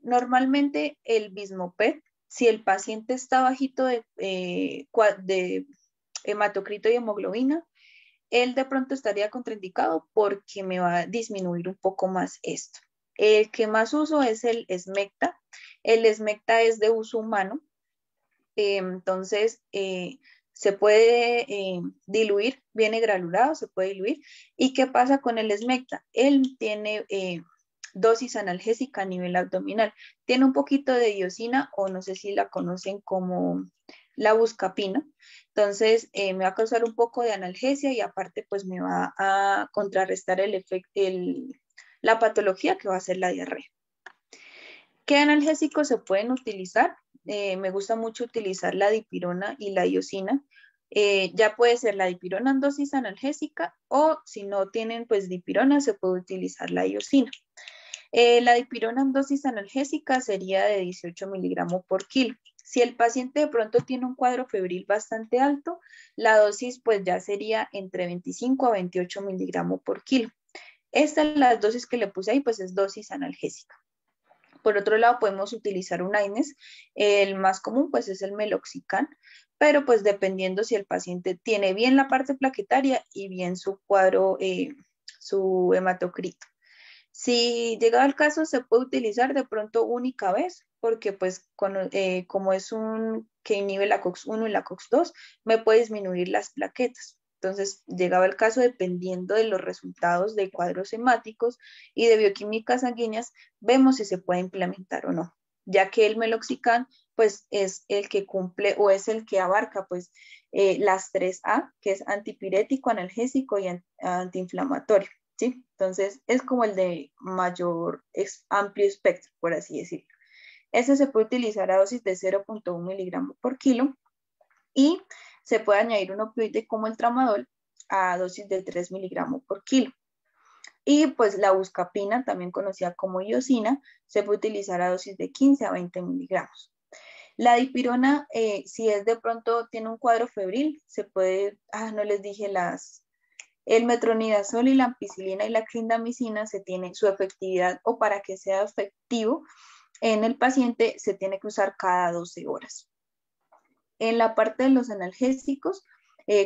D: Normalmente el Bismopet, si el paciente está bajito de hematocrito y hemoglobina, él de pronto estaría contraindicado porque me va a disminuir un poco más esto. El que más uso es el Smecta. El Smecta es de uso humano. Entonces, se puede diluir, viene granulado, se puede diluir. ¿Y qué pasa con el Smecta? Él tiene dosis analgésica a nivel abdominal. Tiene un poquito de diosina, o no sé si la conocen como la buscapina. Entonces, me va a causar un poco de analgesia y aparte, pues me va a contrarrestar el efecto, la patología que va a ser la diarrea. ¿Qué analgésicos se pueden utilizar? Me gusta mucho utilizar la dipirona y la iosina. Ya puede ser la dipirona en dosis analgésica o si no tienen pues dipirona se puede utilizar la iosina. La dipirona en dosis analgésica sería de 18 miligramos por kilo. Si el paciente de pronto tiene un cuadro febril bastante alto, la dosis pues ya sería entre 25 a 28 miligramos por kilo. Estas las dosis que le puse ahí pues es dosis analgésica. Por otro lado, podemos utilizar un AINES. El más común, pues, es el meloxicam, pero, pues, dependiendo si el paciente tiene bien la parte plaquetaria y bien su cuadro, su hematocrito. Si llegado el caso, se puede utilizar de pronto única vez, porque pues como es un que inhibe la COX-1 y la COX-2, me puede disminuir las plaquetas. Entonces, llegado el caso, dependiendo de los resultados de cuadros hemáticos y de bioquímicas sanguíneas, vemos si se puede implementar o no, ya que el meloxicam pues es el que cumple o es el que abarca pues las 3A, que es antipirético, analgésico y antiinflamatorio, ¿sí? Entonces es como el de mayor amplio espectro, por así decirlo. Ese se puede utilizar a dosis de 0.1 miligramos por kilo y se puede añadir un opioide como el tramadol a dosis de 3 miligramos por kilo. Y pues la buscapina, también conocida como iosina, se puede utilizar a dosis de 15 a 20 miligramos. La dipirona, si es de pronto, tiene un cuadro febril, se puede, no les dije el metronidazol y la ampicilina y la clindamicina se tiene su efectividad, o para que sea efectivo en el paciente se tiene que usar cada 12 horas. En la parte de los analgésicos,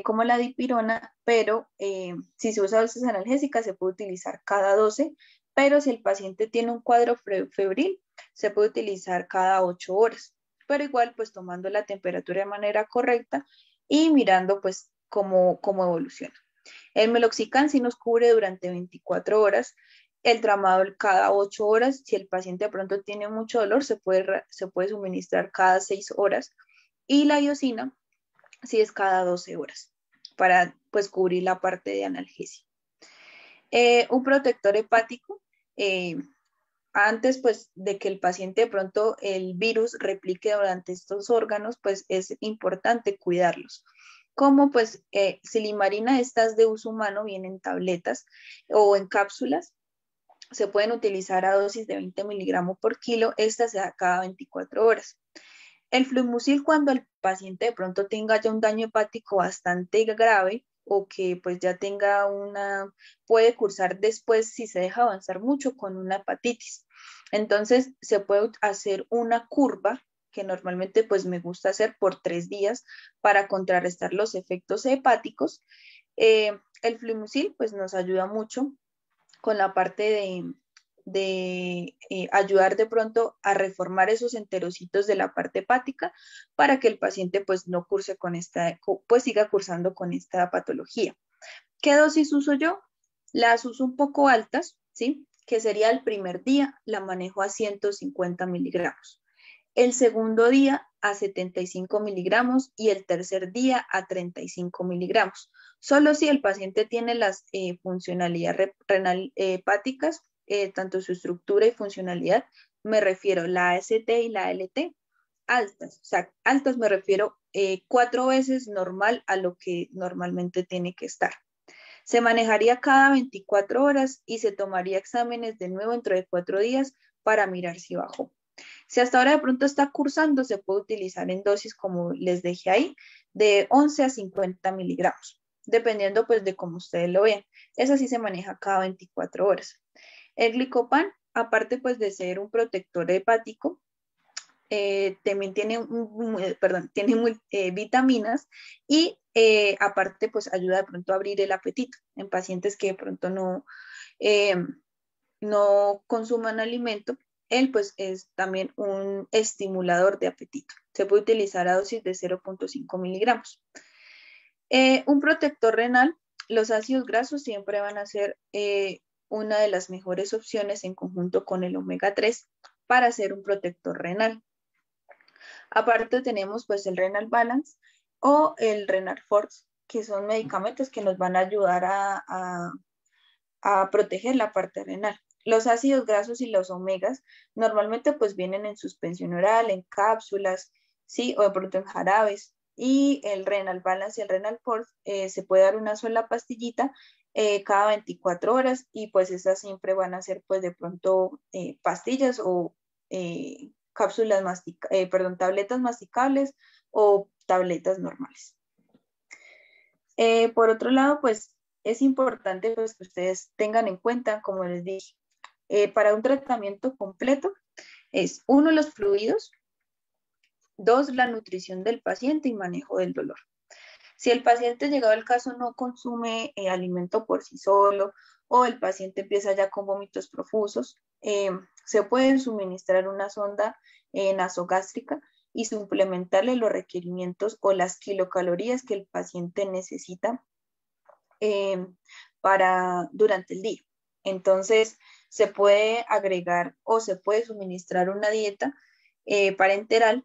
D: como la dipirona, pero si se usa dosis analgésicas se puede utilizar cada 12, pero si el paciente tiene un cuadro febril, se puede utilizar cada 8 horas, pero igual pues tomando la temperatura de manera correcta y mirando pues cómo evoluciona. El meloxicam sí nos cubre durante 24 horas, el tramadol cada 8 horas, si el paciente de pronto tiene mucho dolor se puede suministrar cada 6 horas, y la iosina si es cada 12 horas para pues cubrir la parte de analgesia. Un protector hepático, antes pues de que el paciente de pronto el virus replique durante estos órganos, pues es importante cuidarlos. Como pues silimarina, estas de uso humano, vienen en tabletas o en cápsulas, se pueden utilizar a dosis de 20 miligramos por kilo, esta se da cada 24 horas. El Fluimucil, cuando el paciente de pronto tenga ya un daño hepático bastante grave o que pues ya tenga puede cursar después si se deja avanzar mucho con una hepatitis. Entonces se puede hacer una curva que normalmente pues me gusta hacer por 3 días para contrarrestar los efectos hepáticos. El Fluimucil pues nos ayuda mucho con la parte de ayudar de pronto a reformar esos enterocitos de la parte hepática para que el paciente pues no curse con pues siga cursando con esta patología. ¿Qué dosis uso yo? Las uso un poco altas, ¿sí? Que sería el primer día, la manejo a 150 miligramos. El segundo día a 75 miligramos y el tercer día a 35 miligramos. Solo si el paciente tiene las funcionalidades renal hepáticas, tanto su estructura y funcionalidad, me refiero a la AST y la ALT, altas. O sea, altas me refiero 4 veces normal a lo que normalmente tiene que estar. Se manejaría cada 24 horas y se tomaría exámenes de nuevo dentro de 4 días para mirar si bajó. Si hasta ahora de pronto está cursando, se puede utilizar en dosis, como les dejé ahí, de 11 a 50 miligramos, dependiendo pues de cómo ustedes lo vean. Eso sí se maneja cada 24 horas. El glicopan, aparte pues de ser un protector hepático, también tiene, vitaminas y aparte pues ayuda de pronto a abrir el apetito en pacientes que de pronto no consuman alimento. Él pues es también un estimulador de apetito. Se puede utilizar a dosis de 0.5 miligramos. Un protector renal, los ácidos grasos siempre van a ser una de las mejores opciones en conjunto con el omega 3 para hacer un protector renal. Aparte tenemos pues el Renal Balance o el Renal Force, que son medicamentos que nos van a ayudar a proteger la parte renal. Los ácidos grasos y los omegas normalmente pues vienen en suspensión oral, en cápsulas, ¿sí? O de pronto en jarabes. Y el Renal Balance y el Renal Force se puede dar una sola pastillita cada 24 horas y pues esas siempre van a ser pues de pronto pastillas o cápsulas tabletas masticables o tabletas normales. Por otro lado, pues es importante pues, que ustedes tengan en cuenta, como les dije, para un tratamiento completo es 1, los fluidos, 2, la nutrición del paciente y manejo del dolor. Si el paciente llegado al caso no consume alimento por sí solo o el paciente empieza ya con vómitos profusos, se puede suministrar una sonda nasogástrica y suplementarle los requerimientos o las kilocalorías que el paciente necesita durante el día. Entonces, se puede agregar o se puede suministrar una dieta parenteral.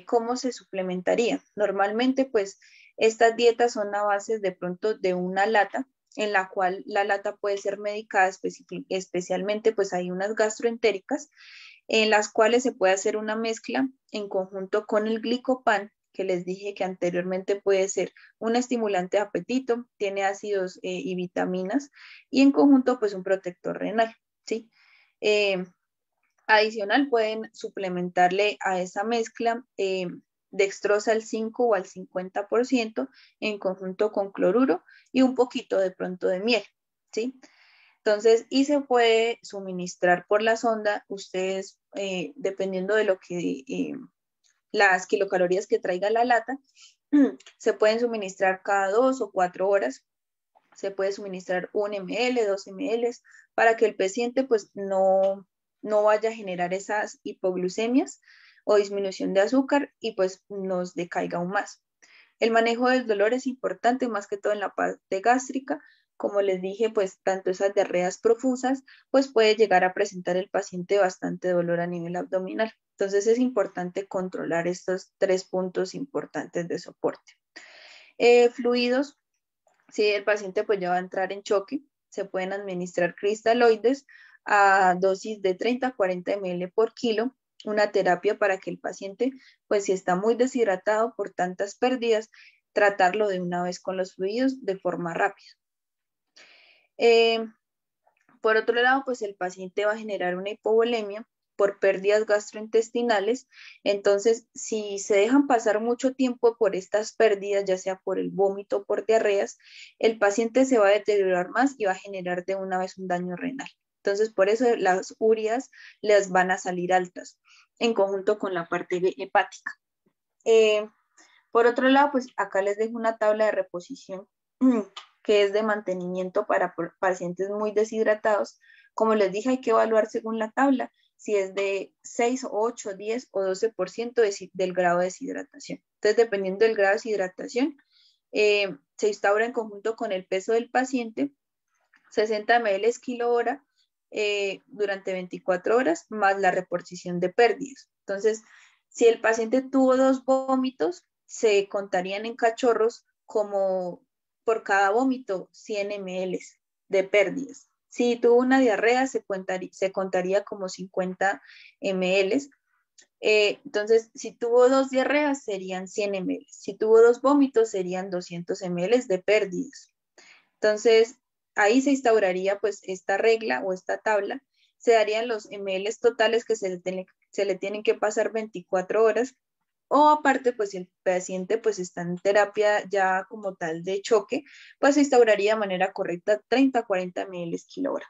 D: ¿Cómo se suplementaría? Normalmente, pues, estas dietas son a base de pronto de una lata, en la cual la lata puede ser medicada especialmente, pues hay unas gastroentéricas, en las cuales se puede hacer una mezcla en conjunto con el glicopan, que les dije que anteriormente puede ser un estimulante de apetito, tiene ácidos y vitaminas, y en conjunto pues un protector renal, ¿sí? Adicional pueden suplementarle a esa mezcla dextrosa al 5 o al 50% en conjunto con cloruro y un poquito de pronto de miel, ¿sí? Entonces, y se puede suministrar por la sonda, ustedes, dependiendo de lo que, las kilocalorías que traiga la lata, se pueden suministrar cada 2 o 4 horas, se puede suministrar 1 ml, 2 ml, para que el paciente pues no vaya a generar esas hipoglucemias o disminución de azúcar y pues nos decaiga aún más. El manejo del dolor es importante, más que todo en la parte gástrica. Como les dije, pues tanto esas diarreas profusas, pues puede llegar a presentar el paciente bastante dolor a nivel abdominal. Entonces es importante controlar estos 3 puntos importantes de soporte. Fluidos, si el paciente pues ya va a entrar en choque, se pueden administrar cristaloides a dosis de 30 a 40 ml por kilo, una terapia para que el paciente, pues si está muy deshidratado por tantas pérdidas, tratarlo de una vez con los fluidos de forma rápida. Por otro lado, pues el paciente va a generar una hipovolemia por pérdidas gastrointestinales. Entonces, si se dejan pasar mucho tiempo por estas pérdidas, ya sea por el vómito o por diarreas, el paciente se va a deteriorar más y va a generar de una vez un daño renal. Entonces, por eso las urias les van a salir altas en conjunto con la parte hepática. Por otro lado, pues acá les dejo una tabla de reposición que es de mantenimiento para pacientes muy deshidratados. Como les dije, hay que evaluar según la tabla si es de 6, 8, 10 o 12% del grado de deshidratación. Entonces, dependiendo del grado de deshidratación, se instaura en conjunto con el peso del paciente 60 ml kilo hora durante 24 horas más la reposición de pérdidas. Entonces, si el paciente tuvo 2 vómitos, se contarían en cachorros como por cada vómito 100 ml de pérdidas. Si tuvo una diarrea, se contaría como 50 ml. Entonces, si tuvo 2 diarreas, serían 100 ml. Si tuvo 2 vómitos, serían 200 ml de pérdidas. Entonces, ahí se instauraría pues esta regla o esta tabla. Se darían los ml totales que se le tienen que pasar 24 horas. O aparte, pues si el paciente pues está en terapia ya como tal de choque, pues se instauraría de manera correcta 30 a 40 ml kilo hora.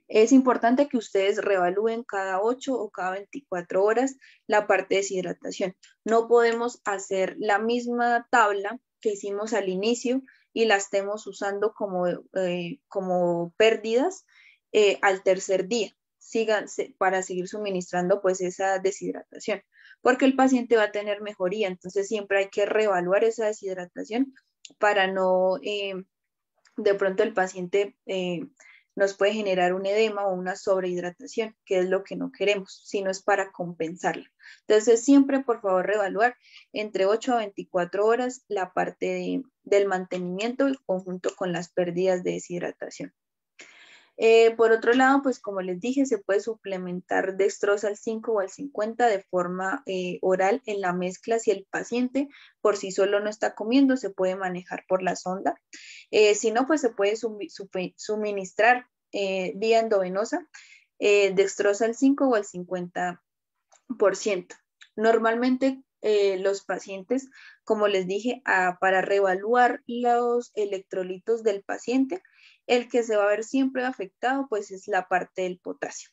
D: Es importante que ustedes reevalúen cada 8 o cada 24 horas la parte de deshidratación. No podemos hacer la misma tabla que hicimos al inicio y la estemos usando como pérdidas al tercer día. Para seguir suministrando pues esa deshidratación, porque el paciente va a tener mejoría. Entonces siempre hay que reevaluar esa deshidratación para no, de pronto el paciente nos puede generar un edema o una sobrehidratación, que es lo que no queremos, sino es para compensarla. Entonces siempre por favor reevaluar entre 8 a 24 horas la parte del mantenimiento en conjunto con las pérdidas de deshidratación. Por otro lado, pues como les dije, se puede suplementar dextrosa al 5 o al 50 de forma oral en la mezcla. Si el paciente por sí solo no está comiendo, se puede manejar por la sonda. Si no, pues se puede suministrar vía endovenosa dextrosa al 5 o al 50%. Normalmente los pacientes, como les dije, para reevaluar los electrolitos del paciente, el que se va a ver siempre afectado pues es la parte del potasio.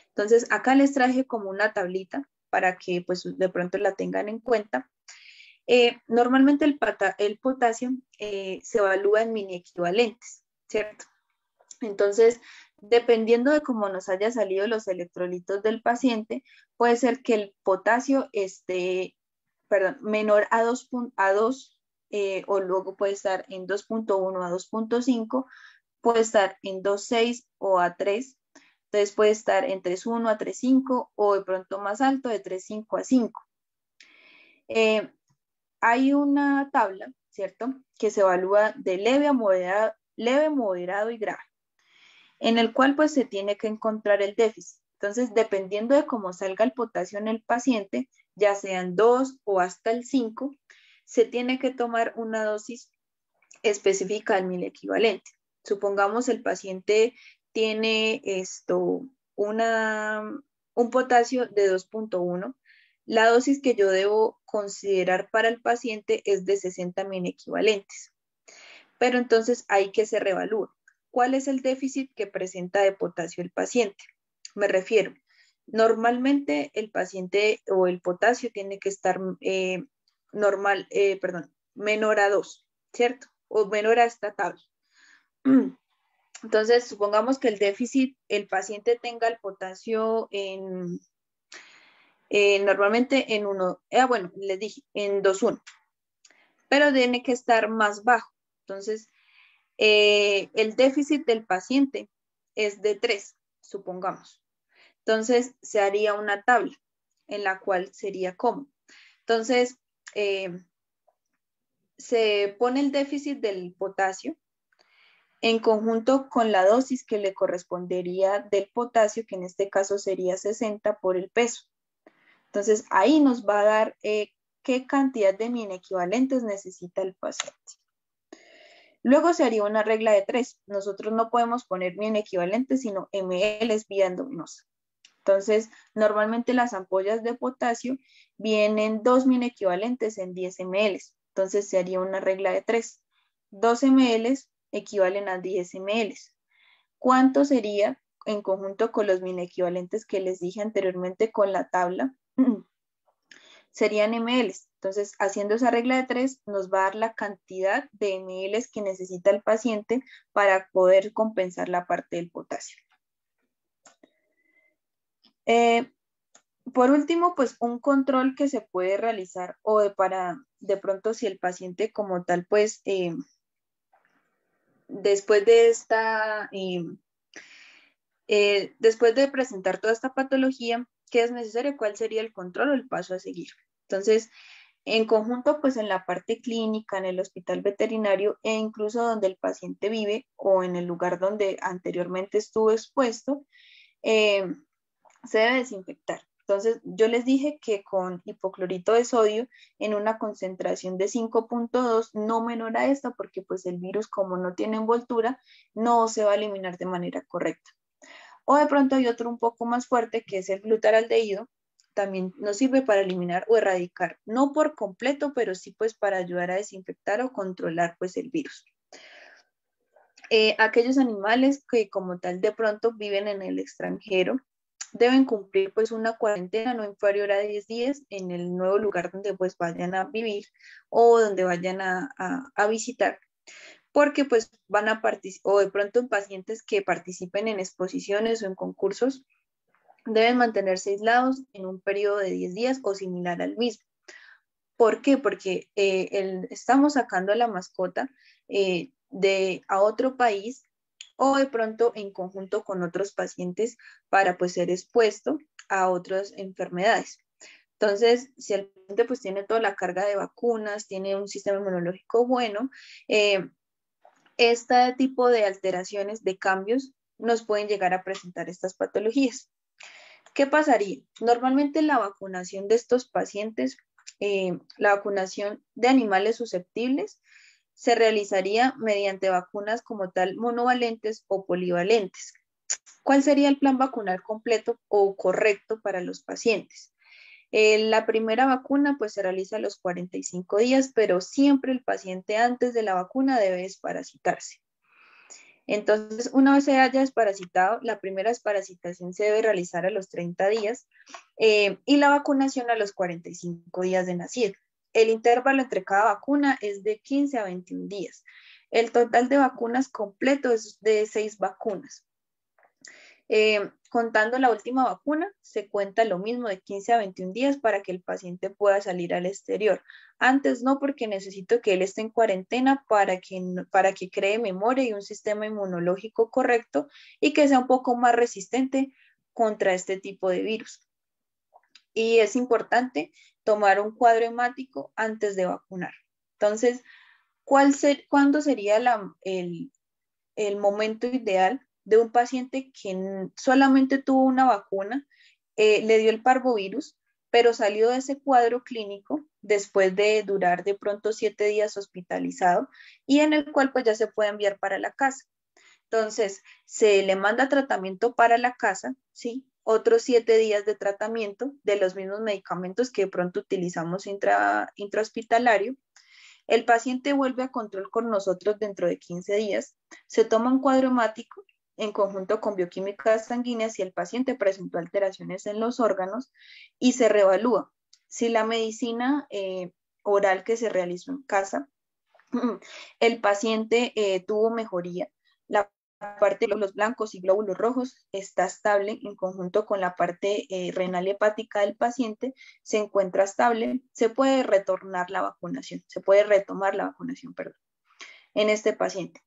D: Entonces acá les traje como una tablita para que pues de pronto la tengan en cuenta. Normalmente el potasio se evalúa en mini equivalentes. ¿cierto? Entonces, dependiendo de cómo nos haya salido los electrolitos del paciente, puede ser que el potasio esté, menor a 2, o luego puede estar en 2.1 a 2.5, puede estar en 2.6 o a 3, entonces puede estar en 3.1 a 3.5 o de pronto más alto de 3.5 a 5. Hay una tabla, ¿cierto?, que se evalúa de leve, moderado y grave, en el cual pues se tiene que encontrar el déficit. Entonces, dependiendo de cómo salga el potasio en el paciente, ya sean 2 o hasta el 5, se tiene que tomar una dosis específica del mil equivalente. Supongamos el paciente tiene un potasio de 2.1, la dosis que yo debo considerar para el paciente es de 60 mil equivalentes. Pero entonces hay que se reevalúa. ¿Cuál es el déficit que presenta de potasio el paciente? Me refiero, normalmente el paciente o el potasio tiene que estar menor a 2, ¿cierto? O menor a esta tabla. Entonces, supongamos que el déficit, el paciente tenga el potasio normalmente en 1, les dije, en 2.1, pero tiene que estar más bajo. Entonces, el déficit del paciente es de 3, supongamos. Entonces, se haría una tabla en la cual sería como. Entonces, se pone el déficit del potasio en conjunto con la dosis que le correspondería del potasio, que en este caso sería 60 por el peso. Entonces, ahí nos va a dar qué cantidad de min equivalentes necesita el paciente. Luego se haría una regla de 3. Nosotros no podemos poner min equivalentes, sino ml vía endovenosa. Entonces, normalmente las ampollas de potasio vienen 2 min equivalentes en 10 ml. Entonces, se haría una regla de 3. 2 ml equivalen a 10 ml. ¿Cuánto sería en conjunto con los min equivalentes que les dije anteriormente con la tabla? Serían ml. Entonces, haciendo esa regla de 3, nos va a dar la cantidad de ml que necesita el paciente para poder compensar la parte del potasio. Por último, pues un control que se puede realizar de pronto si el paciente como tal, pues después de presentar toda esta patología, ¿qué es necesario? ¿Cuál sería el control o el paso a seguir? Entonces, en conjunto, pues en la parte clínica, en el hospital veterinario e incluso donde el paciente vive o en el lugar donde anteriormente estuvo expuesto, se debe desinfectar. Entonces, yo les dije que con hipoclorito de sodio en una concentración de 5.2, no menor a esta, porque pues el virus, como no tiene envoltura, no se va a eliminar de manera correcta. O de pronto hay otro un poco más fuerte, que es el glutaraldehído. También nos sirve para eliminar o erradicar, no por completo, pero sí pues para ayudar a desinfectar o controlar pues el virus. Aquellos animales que como tal de pronto viven en el extranjero, deben cumplir pues una cuarentena no inferior a 10 días en el nuevo lugar donde pues vayan a vivir o donde vayan a visitar, porque pues van a participar, o de pronto en pacientes que participen en exposiciones o en concursos, deben mantenerse aislados en un periodo de 10 días o similar al mismo. ¿Por qué? Porque estamos sacando a la mascota a otro país o de pronto en conjunto con otros pacientes para pues ser expuesto a otras enfermedades. Entonces, si el paciente pues tiene toda la carga de vacunas, tiene un sistema inmunológico bueno, este tipo de alteraciones, de cambios, nos pueden llegar a presentar estas patologías. ¿Qué pasaría? Normalmente la vacunación de estos pacientes, la vacunación de animales susceptibles, se realizaría mediante vacunas como tal monovalentes o polivalentes. ¿Cuál sería el plan vacunal completo o correcto para los pacientes? La primera vacuna pues se realiza a los 45 días, pero siempre el paciente antes de la vacuna debe desparasitarse. Entonces, una vez se haya desparasitado, la primera desparasitación se debe realizar a los 30 días y la vacunación a los 45 días de nacido. El intervalo entre cada vacuna es de 15 a 21 días. El total de vacunas completo es de 6 vacunas. Contando la última vacuna, se cuenta lo mismo de 15 a 21 días para que el paciente pueda salir al exterior. Antes no, porque necesito que él esté en cuarentena para que cree memoria y un sistema inmunológico correcto y que sea un poco más resistente contra este tipo de virus. Y es importante tomar un cuadro hemático antes de vacunar. Entonces, ¿cuándo sería el momento ideal de un paciente que solamente tuvo una vacuna, le dio el parvovirus, pero salió de ese cuadro clínico después de durar de pronto 7 días hospitalizado y en el cual pues ya se puede enviar para la casa? Entonces, se le manda tratamiento para la casa, ¿sí? Otros 7 días de tratamiento de los mismos medicamentos que de pronto utilizamos intrahospitalario. El paciente vuelve a control con nosotros dentro de 15 días, se toma un cuadro hemático en conjunto con bioquímica sanguínea si el paciente presentó alteraciones en los órganos y se reevalúa. Si la medicina oral que se realizó en casa, el paciente tuvo mejoría, la parte de glóbulos blancos y glóbulos rojos está estable en conjunto con la parte renal y hepática del paciente, se encuentra estable, se puede retornar la vacunación, se puede retomar la vacunación, perdón, en este paciente.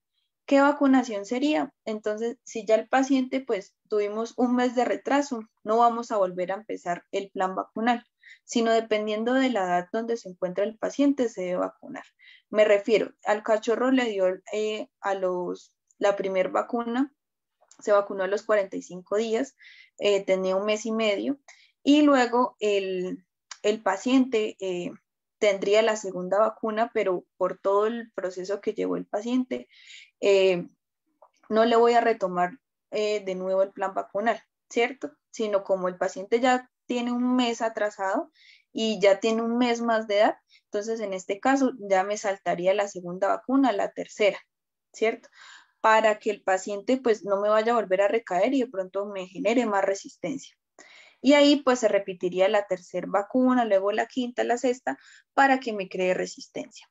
D: ¿Qué vacunación sería? Entonces, si ya el paciente, pues tuvimos un mes de retraso, no vamos a volver a empezar el plan vacunal, sino dependiendo de la edad donde se encuentra el paciente, se debe vacunar. Me refiero, al cachorro le dio la primera vacuna, se vacunó a los 45 días, tenía un mes y medio, y luego el paciente tendría la segunda vacuna, pero por todo el proceso que llevó el paciente, no le voy a retomar de nuevo el plan vacunal, ¿cierto? Sino como el paciente ya tiene un mes atrasado y ya tiene un mes más de edad, entonces en este caso ya me saltaría la segunda vacuna, la tercera, ¿cierto? Para que el paciente pues no me vaya a volver a recaer y de pronto me genere más resistencia. Y ahí pues se repetiría la tercera vacuna, luego la quinta, la sexta, para que me cree resistencia.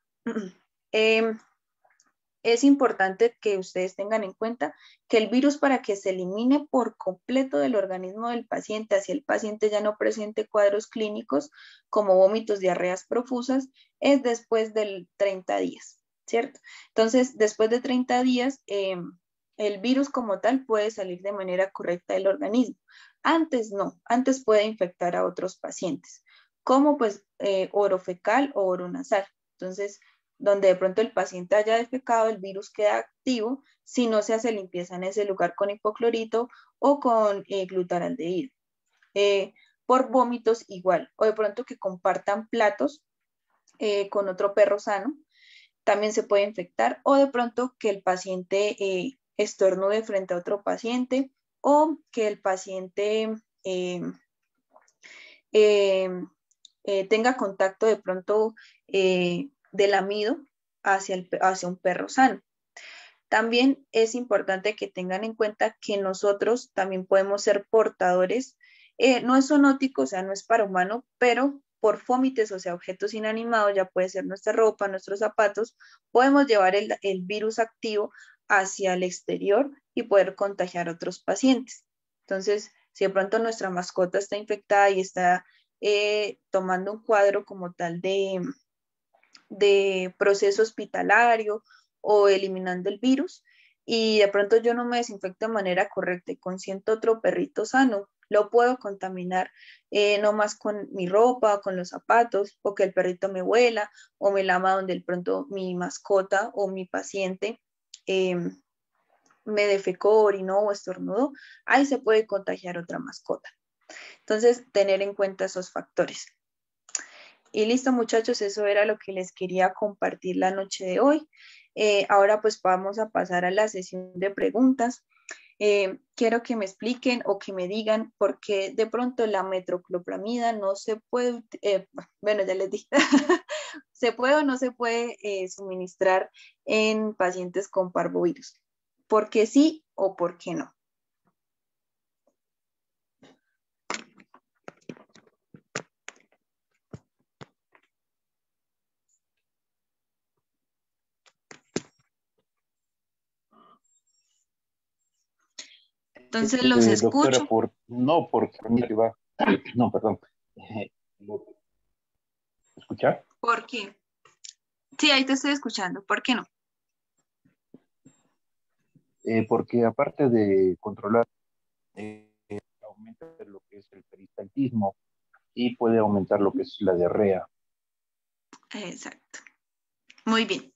D: Es importante que ustedes tengan en cuenta que el virus, para que se elimine por completo del organismo del paciente, así el paciente ya no presente cuadros clínicos como vómitos, diarreas profusas, es después de 30 días, ¿cierto? Entonces, después de 30 días, el virus como tal puede salir de manera correcta del organismo. Antes no, antes puede infectar a otros pacientes, como pues orofecal o oronasal. Entonces, donde de pronto el paciente haya defecado, el virus queda activo si no se hace limpieza en ese lugar con hipoclorito o con glutaraldehído. Por vómitos igual, o de pronto que compartan platos con otro perro sano, también se puede infectar, o de pronto que el paciente estornude frente a otro paciente, o que el paciente tenga contacto de pronto del lamido hacia un perro sano. También es importante que tengan en cuenta que nosotros también podemos ser portadores, no es zoonótico, o sea, no es para humano, pero por fómites, o sea, objetos inanimados, ya puede ser nuestra ropa, nuestros zapatos, podemos llevar el virus activo hacia el exterior y poder contagiar a otros pacientes. Entonces, si de pronto nuestra mascota está infectada y está tomando un cuadro como tal de proceso hospitalario o eliminando el virus, y de pronto yo no me desinfecto de manera correcta y consiento otro perrito sano, lo puedo contaminar no más con mi ropa, con los zapatos, o que el perrito me huela o me lama donde de pronto mi mascota o mi paciente me defecó, orinó o estornudó, ahí se puede contagiar otra mascota. Entonces, tener en cuenta esos factores. Y listo, muchachos, eso era lo que les quería compartir la noche de hoy. Ahora pues vamos a pasar a la sesión de preguntas. Quiero que me expliquen o que me digan por qué de pronto la metoclopramida no se puede, bueno, ya les dije, se puede o no se puede suministrar en pacientes con parvovirus. ¿Por qué sí o por qué no? Entonces los
E: Doctora,
D: escucho.
E: no, porque mira, va. No, perdón. Lo- ¿Escuchar?
D: ¿Por qué? Sí, ahí te estoy escuchando. ¿Por qué no?
E: Porque aparte de controlar, aumenta lo que es el peristaltismo y puede aumentar lo que es la diarrea.
D: Exacto. Muy bien.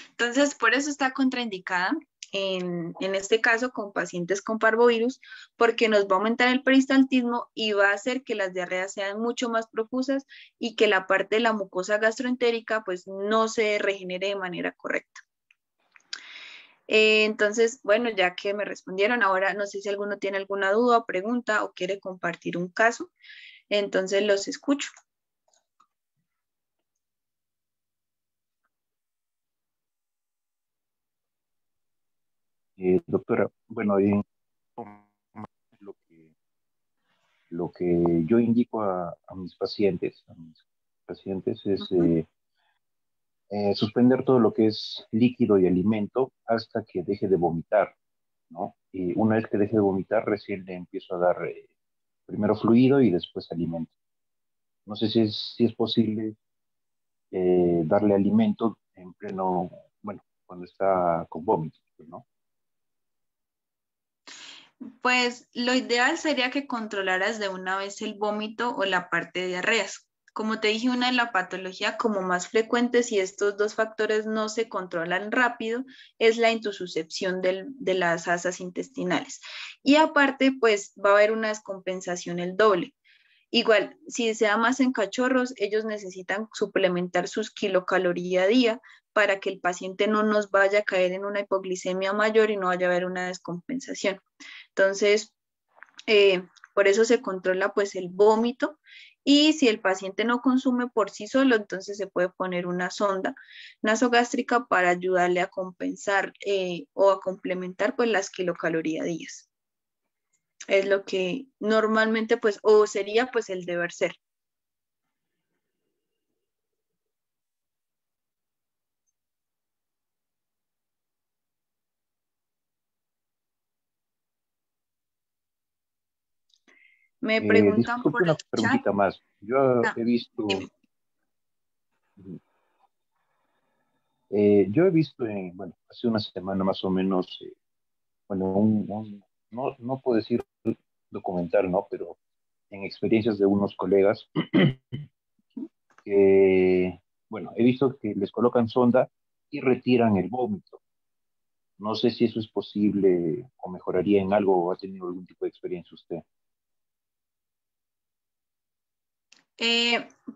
D: Entonces, por eso está contraindicada en este caso con pacientes con parvovirus, porque nos va a aumentar el peristaltismo y va a hacer que las diarreas sean mucho más profusas y que la parte de la mucosa gastroentérica pues no se regenere de manera correcta. Entonces, bueno, ya que me respondieron, ahora no sé si alguno tiene alguna duda, pregunta o quiere compartir un caso, entonces los escucho.
E: Doctora, bueno, lo que, lo que yo indico a mis pacientes es suspender todo lo que es líquido y alimento hasta que deje de vomitar, ¿no? Y una vez que deje de vomitar, recién le empiezo a dar primero fluido y después alimento. No sé si es posible darle alimento en pleno, bueno, cuando está con vómitos, ¿no?
D: Pues lo ideal sería que controlaras de una vez el vómito o la parte de diarreas. Como te dije, una de la patología como más frecuente, si estos dos factores no se controlan rápido, es la intususcepción de las asas intestinales. Y aparte, pues va a haber una descompensación el doble. Igual, si se da más en cachorros, ellos necesitan suplementar sus kilocalorías a día para que el paciente no nos vaya a caer en una hipoglicemia mayor y no vaya a haber una descompensación. Entonces, por eso se controla pues el vómito y si el paciente no consume por sí solo, entonces se puede poner una sonda nasogástrica para ayudarle a compensar o a complementar pues las kilocalorías días. Es lo que normalmente pues, o sería pues el deber ser. Me preguntan
E: Disculpe
D: por el
E: una
D: chat.
E: preguntita más. Yo
D: Ah,
E: he
D: dime.
E: visto, yo he visto, bueno, hace una semana más o menos, bueno, no puedo decir documental, ¿no? Pero en experiencias de unos colegas que, bueno, he visto que les colocan sonda y retiran el vómito. No sé si eso es posible o mejoraría en algo o ha tenido algún tipo de experiencia usted.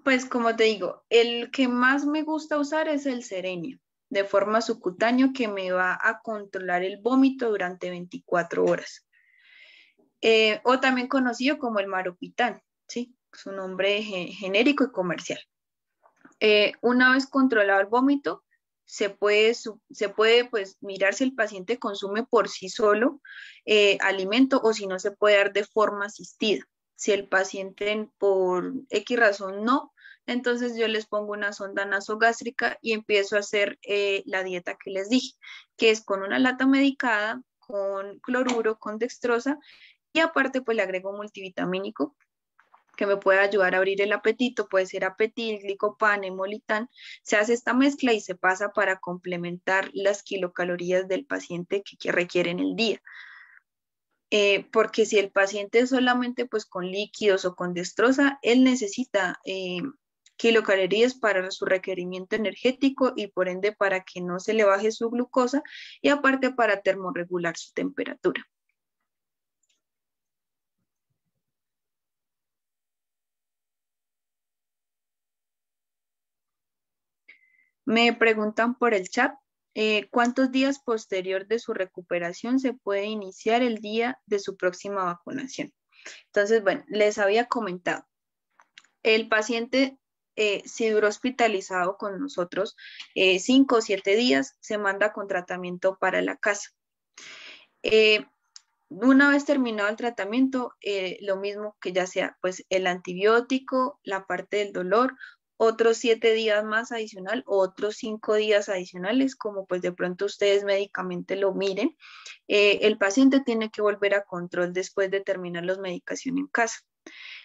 D: Pues como te digo, el que más me gusta usar es el serenio, de forma subcutánea que me va a controlar el vómito durante 24 horas. O también conocido como el maropitán, ¿sí? Su nombre genérico y comercial. Una vez controlado el vómito, se puede pues mirar si el paciente consume por sí solo alimento o si no se puede dar de forma asistida. Si el paciente por X razón no, entonces yo les pongo una sonda nasogástrica y empiezo a hacer la dieta que les dije, que es con una lata medicada, con cloruro, con dextrosa y aparte pues le agrego multivitamínico que me puede ayudar a abrir el apetito, puede ser apetil, glicopan, hemolitán. Se hace esta mezcla y se pasa para complementar las kilocalorías del paciente que requiere en el día. Porque si el paciente es solamente pues con líquidos o con destroza, él necesita kilocalorías para su requerimiento energético y por ende para que no se le baje su glucosa y aparte para termorregular su temperatura. Me preguntan por el chat, ¿cuántos días posterior de su recuperación se puede iniciar el día de su próxima vacunación? Entonces, bueno, les había comentado, el paciente, si duró hospitalizado con nosotros 5 o 7 días, se manda con tratamiento para la casa. Una vez terminado el tratamiento, lo mismo que ya sea pues el antibiótico, la parte del dolor otros 7 días más adicional o otros 5 días adicionales, como pues de pronto ustedes médicamente lo miren, el paciente tiene que volver a control después de terminar la medicación en casa.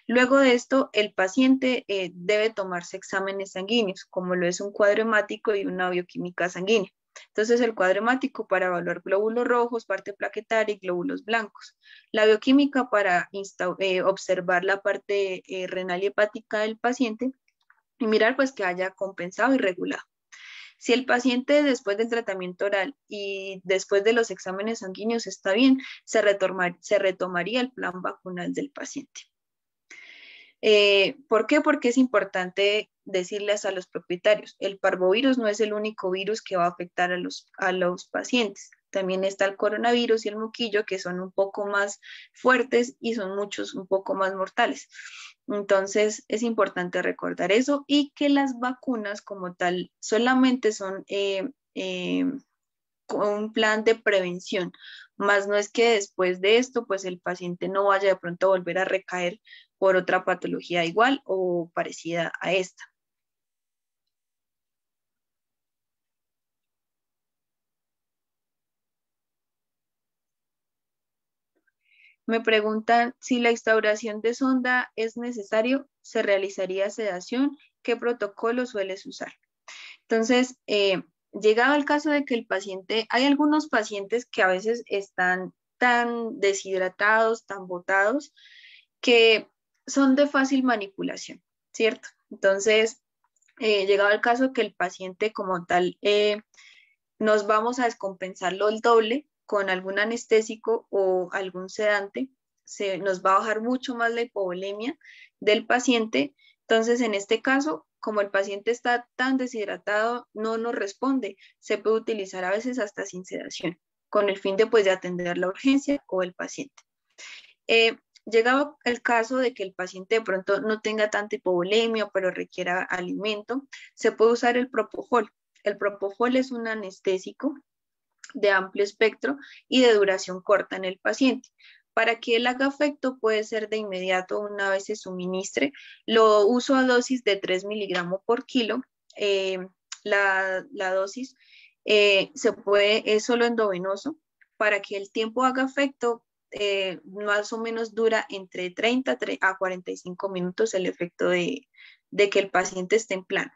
D: Luego de esto, el paciente debe tomarse exámenes sanguíneos, como lo es un cuadro hemático y una bioquímica sanguínea. Entonces, el cuadro hemático para evaluar glóbulos rojos, parte plaquetaria y glóbulos blancos. La bioquímica para observar la parte renal y hepática del paciente y mirar pues que haya compensado y regulado. Si el paciente después del tratamiento oral y después de los exámenes sanguíneos está bien, se retomaría el plan vacunal del paciente. ¿Por qué? Porque es importante decirles a los propietarios, el parvovirus no es el único virus que va a afectar a los pacientes. También está el coronavirus y el moquillo, que son un poco más fuertes y son muchos un poco más mortales. Entonces, es importante recordar eso y que las vacunas como tal solamente son un plan de prevención, más no es que después de esto, pues el paciente no vaya de pronto a volver a recaer por otra patología igual o parecida a esta. Me preguntan si la instauración de sonda es necesario, se realizaría sedación, ¿qué protocolo sueles usar? Entonces, llegado al caso de que el paciente, hay algunos pacientes que a veces están tan deshidratados, tan botados, que son de fácil manipulación, ¿cierto? Entonces, llegado al caso que el paciente como tal, nos vamos a descompensarlo el doble con algún anestésico o algún sedante, nos va a bajar mucho más la hipovolemia del paciente. Entonces, en este caso, como el paciente está tan deshidratado, no nos responde, se puede utilizar a veces hasta sin sedación, con el fin de, pues, de atender la urgencia o el paciente. Llegado el caso de que el paciente de pronto no tenga tanta hipovolemia, pero requiera alimento, se puede usar el propofol. El propofol es un anestésico de amplio espectro y de duración corta en el paciente. Para que él haga efecto puede ser de inmediato una vez se suministre. Lo uso a dosis de 3 miligramos por kilo. La dosis es solo endovenoso. Para que el tiempo haga efecto, más o menos dura entre 30 a 45 minutos el efecto de que el paciente esté en plano.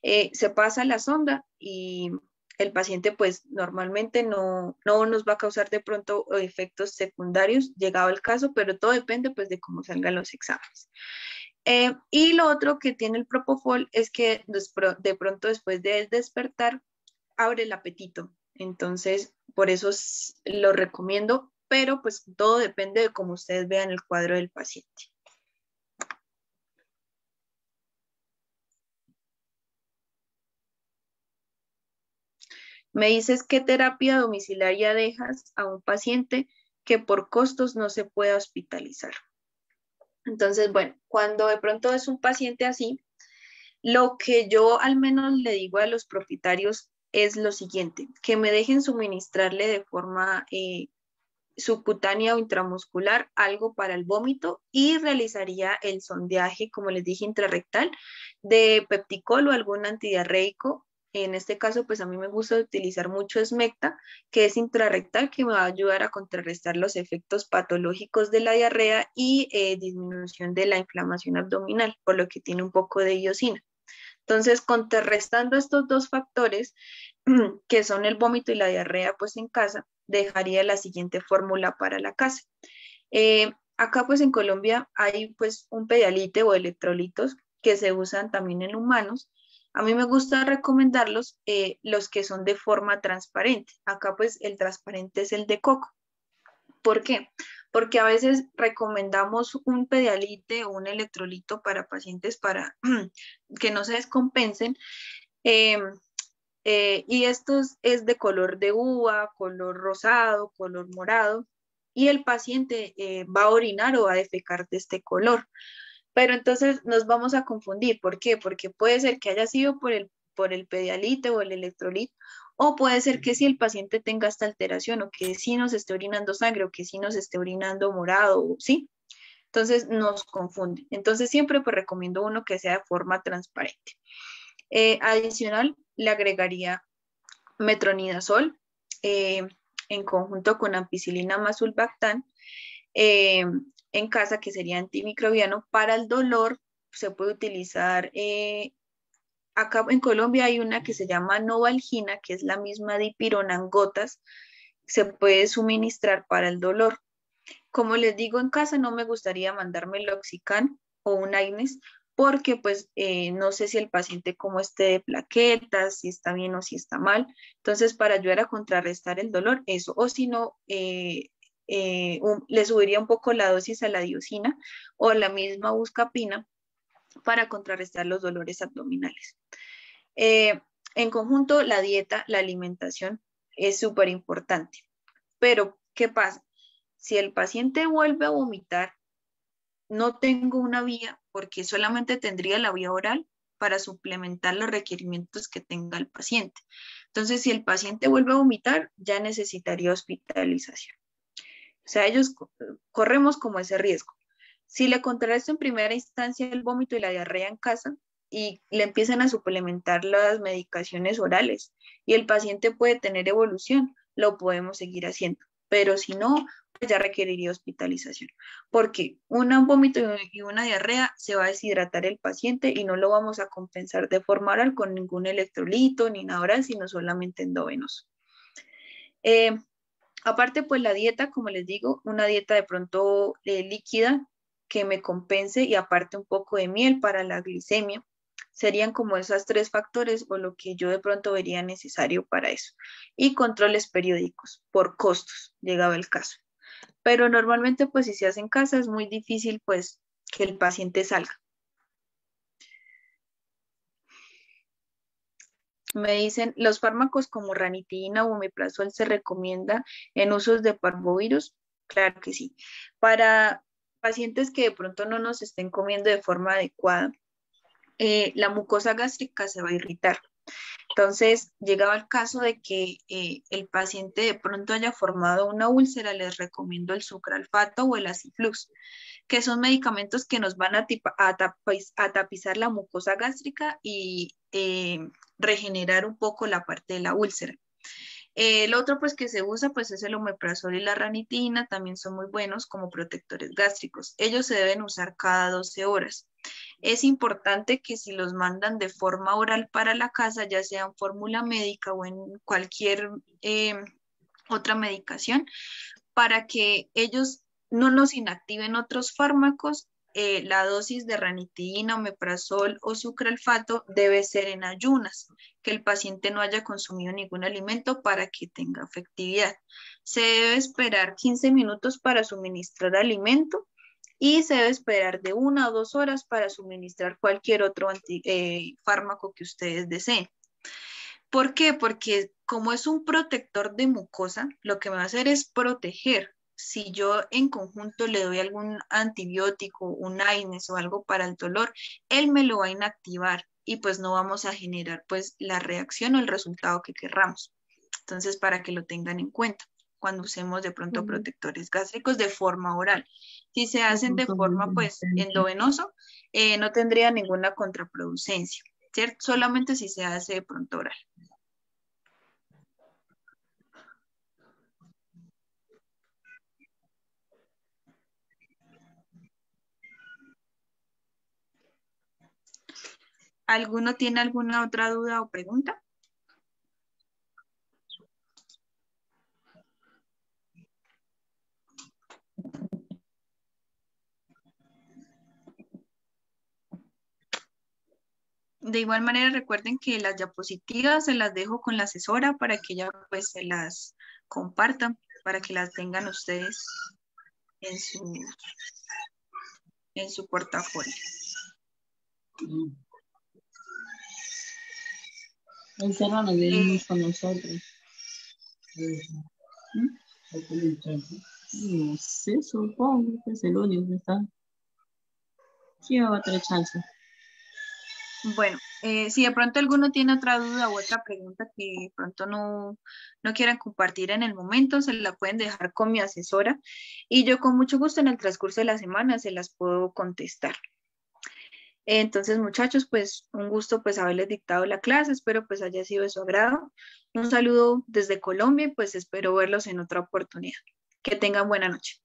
D: Se pasa la sonda y el paciente pues normalmente no nos va a causar de pronto efectos secundarios llegado el caso, pero todo depende pues de cómo salgan los exámenes. Y lo otro que tiene el propofol es que de pronto después de despertar abre el apetito. Entonces, por eso lo recomiendo, pero pues todo depende de cómo ustedes vean el cuadro del paciente. Me dices qué terapia domiciliaria dejas a un paciente que por costos no se pueda hospitalizar. Entonces, bueno, cuando de pronto es un paciente así, lo que yo al menos le digo a los propietarios es lo siguiente, que me dejen suministrarle de forma subcutánea o intramuscular algo para el vómito y realizaría el sondeaje, como les dije, intrarrectal de pepticol o algún antidiarreico. En este caso, pues a mí me gusta utilizar mucho Smecta, que es intrarrectal, que me va a ayudar a contrarrestar los efectos patológicos de la diarrea y disminución de la inflamación abdominal, por lo que tiene un poco de iosina. Entonces, contrarrestando estos dos factores, que son el vómito y la diarrea, pues en casa, dejaría la siguiente fórmula para la casa. Acá pues en Colombia hay pues un pedialite o electrolitos que se usan también en humanos. A mí me gusta recomendarlos los que son de forma transparente. Acá pues el transparente es el de coco. ¿Por qué? Porque a veces recomendamos un pedialite o un electrolito para pacientes para que no se descompensen. Y esto es de color de uva, color rosado, color morado, y el paciente va a orinar o va a defecar de este color. Pero entonces nos vamos a confundir. ¿Por qué? Porque puede ser que haya sido por el pedialite o el electrolito, o puede ser que si el paciente tenga esta alteración, o que sí nos esté orinando sangre, o que sí nos esté orinando morado, ¿sí? Entonces nos confunde. Entonces siempre pues recomiendo uno que sea de forma transparente. Adicional, le agregaría metronidazol en conjunto con ampicilina más sulbactam en casa, que sería antimicrobiano. Para el dolor se puede utilizar, acá en Colombia hay una que se llama Novalgina, que es la misma dipirona en gotas, se puede suministrar para el dolor. Como les digo, en casa no me gustaría mandarme el Loxican o un Aines, porque pues no sé si el paciente como esté de plaquetas, si está bien o si está mal. Entonces, para ayudar a contrarrestar el dolor, eso. O si no, le subiría un poco la dosis a la diosina o la misma buscapina para contrarrestar los dolores abdominales. En conjunto, la dieta, la alimentación es súper importante. Pero, ¿qué pasa? Si el paciente vuelve a vomitar, no tengo una vía porque solamente tendría la vía oral para suplementar los requerimientos que tenga el paciente. Entonces, si el paciente vuelve a vomitar, ya necesitaría hospitalización. O sea, ellos corremos como ese riesgo. Si le contrarresto en primera instancia el vómito y la diarrea en casa y le empiezan a suplementar las medicaciones orales y el paciente puede tener evolución, lo podemos seguir haciendo. Pero si no, pues ya requeriría hospitalización. Porque un vómito y una diarrea se va a deshidratar el paciente y no lo vamos a compensar de forma oral con ningún electrolito ni nada oral, sino solamente endovenoso. Aparte, pues la dieta, como les digo, una dieta de pronto líquida que me compense y aparte un poco de miel para la glicemia. Serían como esos 3 factores o lo que yo de pronto vería necesario para eso. Y controles periódicos por costos, llegado el caso. Pero normalmente, pues si se hace en casa, es muy difícil pues que el paciente salga. Me dicen, ¿los fármacos como ranitidina o omeprazol se recomienda en usos de parvovirus? Claro que sí. Para pacientes que de pronto no nos estén comiendo de forma adecuada, la mucosa gástrica se va a irritar. Entonces, llegado al caso de que el paciente de pronto haya formado una úlcera, les recomiendo el sucralfato o el aciflux, que son medicamentos que nos van a tapizar la mucosa gástrica y regenerar un poco la parte de la úlcera. El otro pues que se usa pues es el omeprazol y la ranitidina, también son muy buenos como protectores gástricos. Ellos se deben usar cada 12 horas. Es importante que si los mandan de forma oral para la casa, ya sea en fórmula médica o en cualquier otra medicación, para que ellos no nos inactiven otros fármacos, la dosis de ranitidina, omeprazol o sucralfato debe ser en ayunas, que el paciente no haya consumido ningún alimento para que tenga efectividad. Se debe esperar 15 minutos para suministrar alimento y se debe esperar de 1 a 2 horas para suministrar cualquier otro fármaco que ustedes deseen. ¿Por qué? Porque como es un protector de mucosa, lo que me va a hacer es proteger. Si yo en conjunto le doy algún antibiótico, un AINES o algo para el dolor, él me lo va a inactivar y pues no vamos a generar pues la reacción o el resultado que querramos. Entonces, para que lo tengan en cuenta cuando usemos de pronto protectores gástricos de forma oral. Si se hacen de forma pues endovenoso, no tendría ninguna contraproducencia, ¿cierto? Solamente si se hace de pronto oral. ¿Alguno tiene alguna otra duda o pregunta? De igual manera, recuerden que las diapositivas se las dejo con la asesora para que ella pues se las comparta, para que las tengan ustedes en su portafolio.
F: El cerro nos viene con nosotros. No sé, supongo que es el único que está. Sí, va a tener chance.
D: Bueno, si de pronto alguno tiene otra duda u otra pregunta que de pronto no quieran compartir en el momento, se la pueden dejar con mi asesora y yo con mucho gusto en el transcurso de la semana se las puedo contestar. Entonces, muchachos, pues un gusto pues haberles dictado la clase, espero pues haya sido de su agrado. Un saludo desde Colombia y pues espero verlos en otra oportunidad. Que tengan buena noche.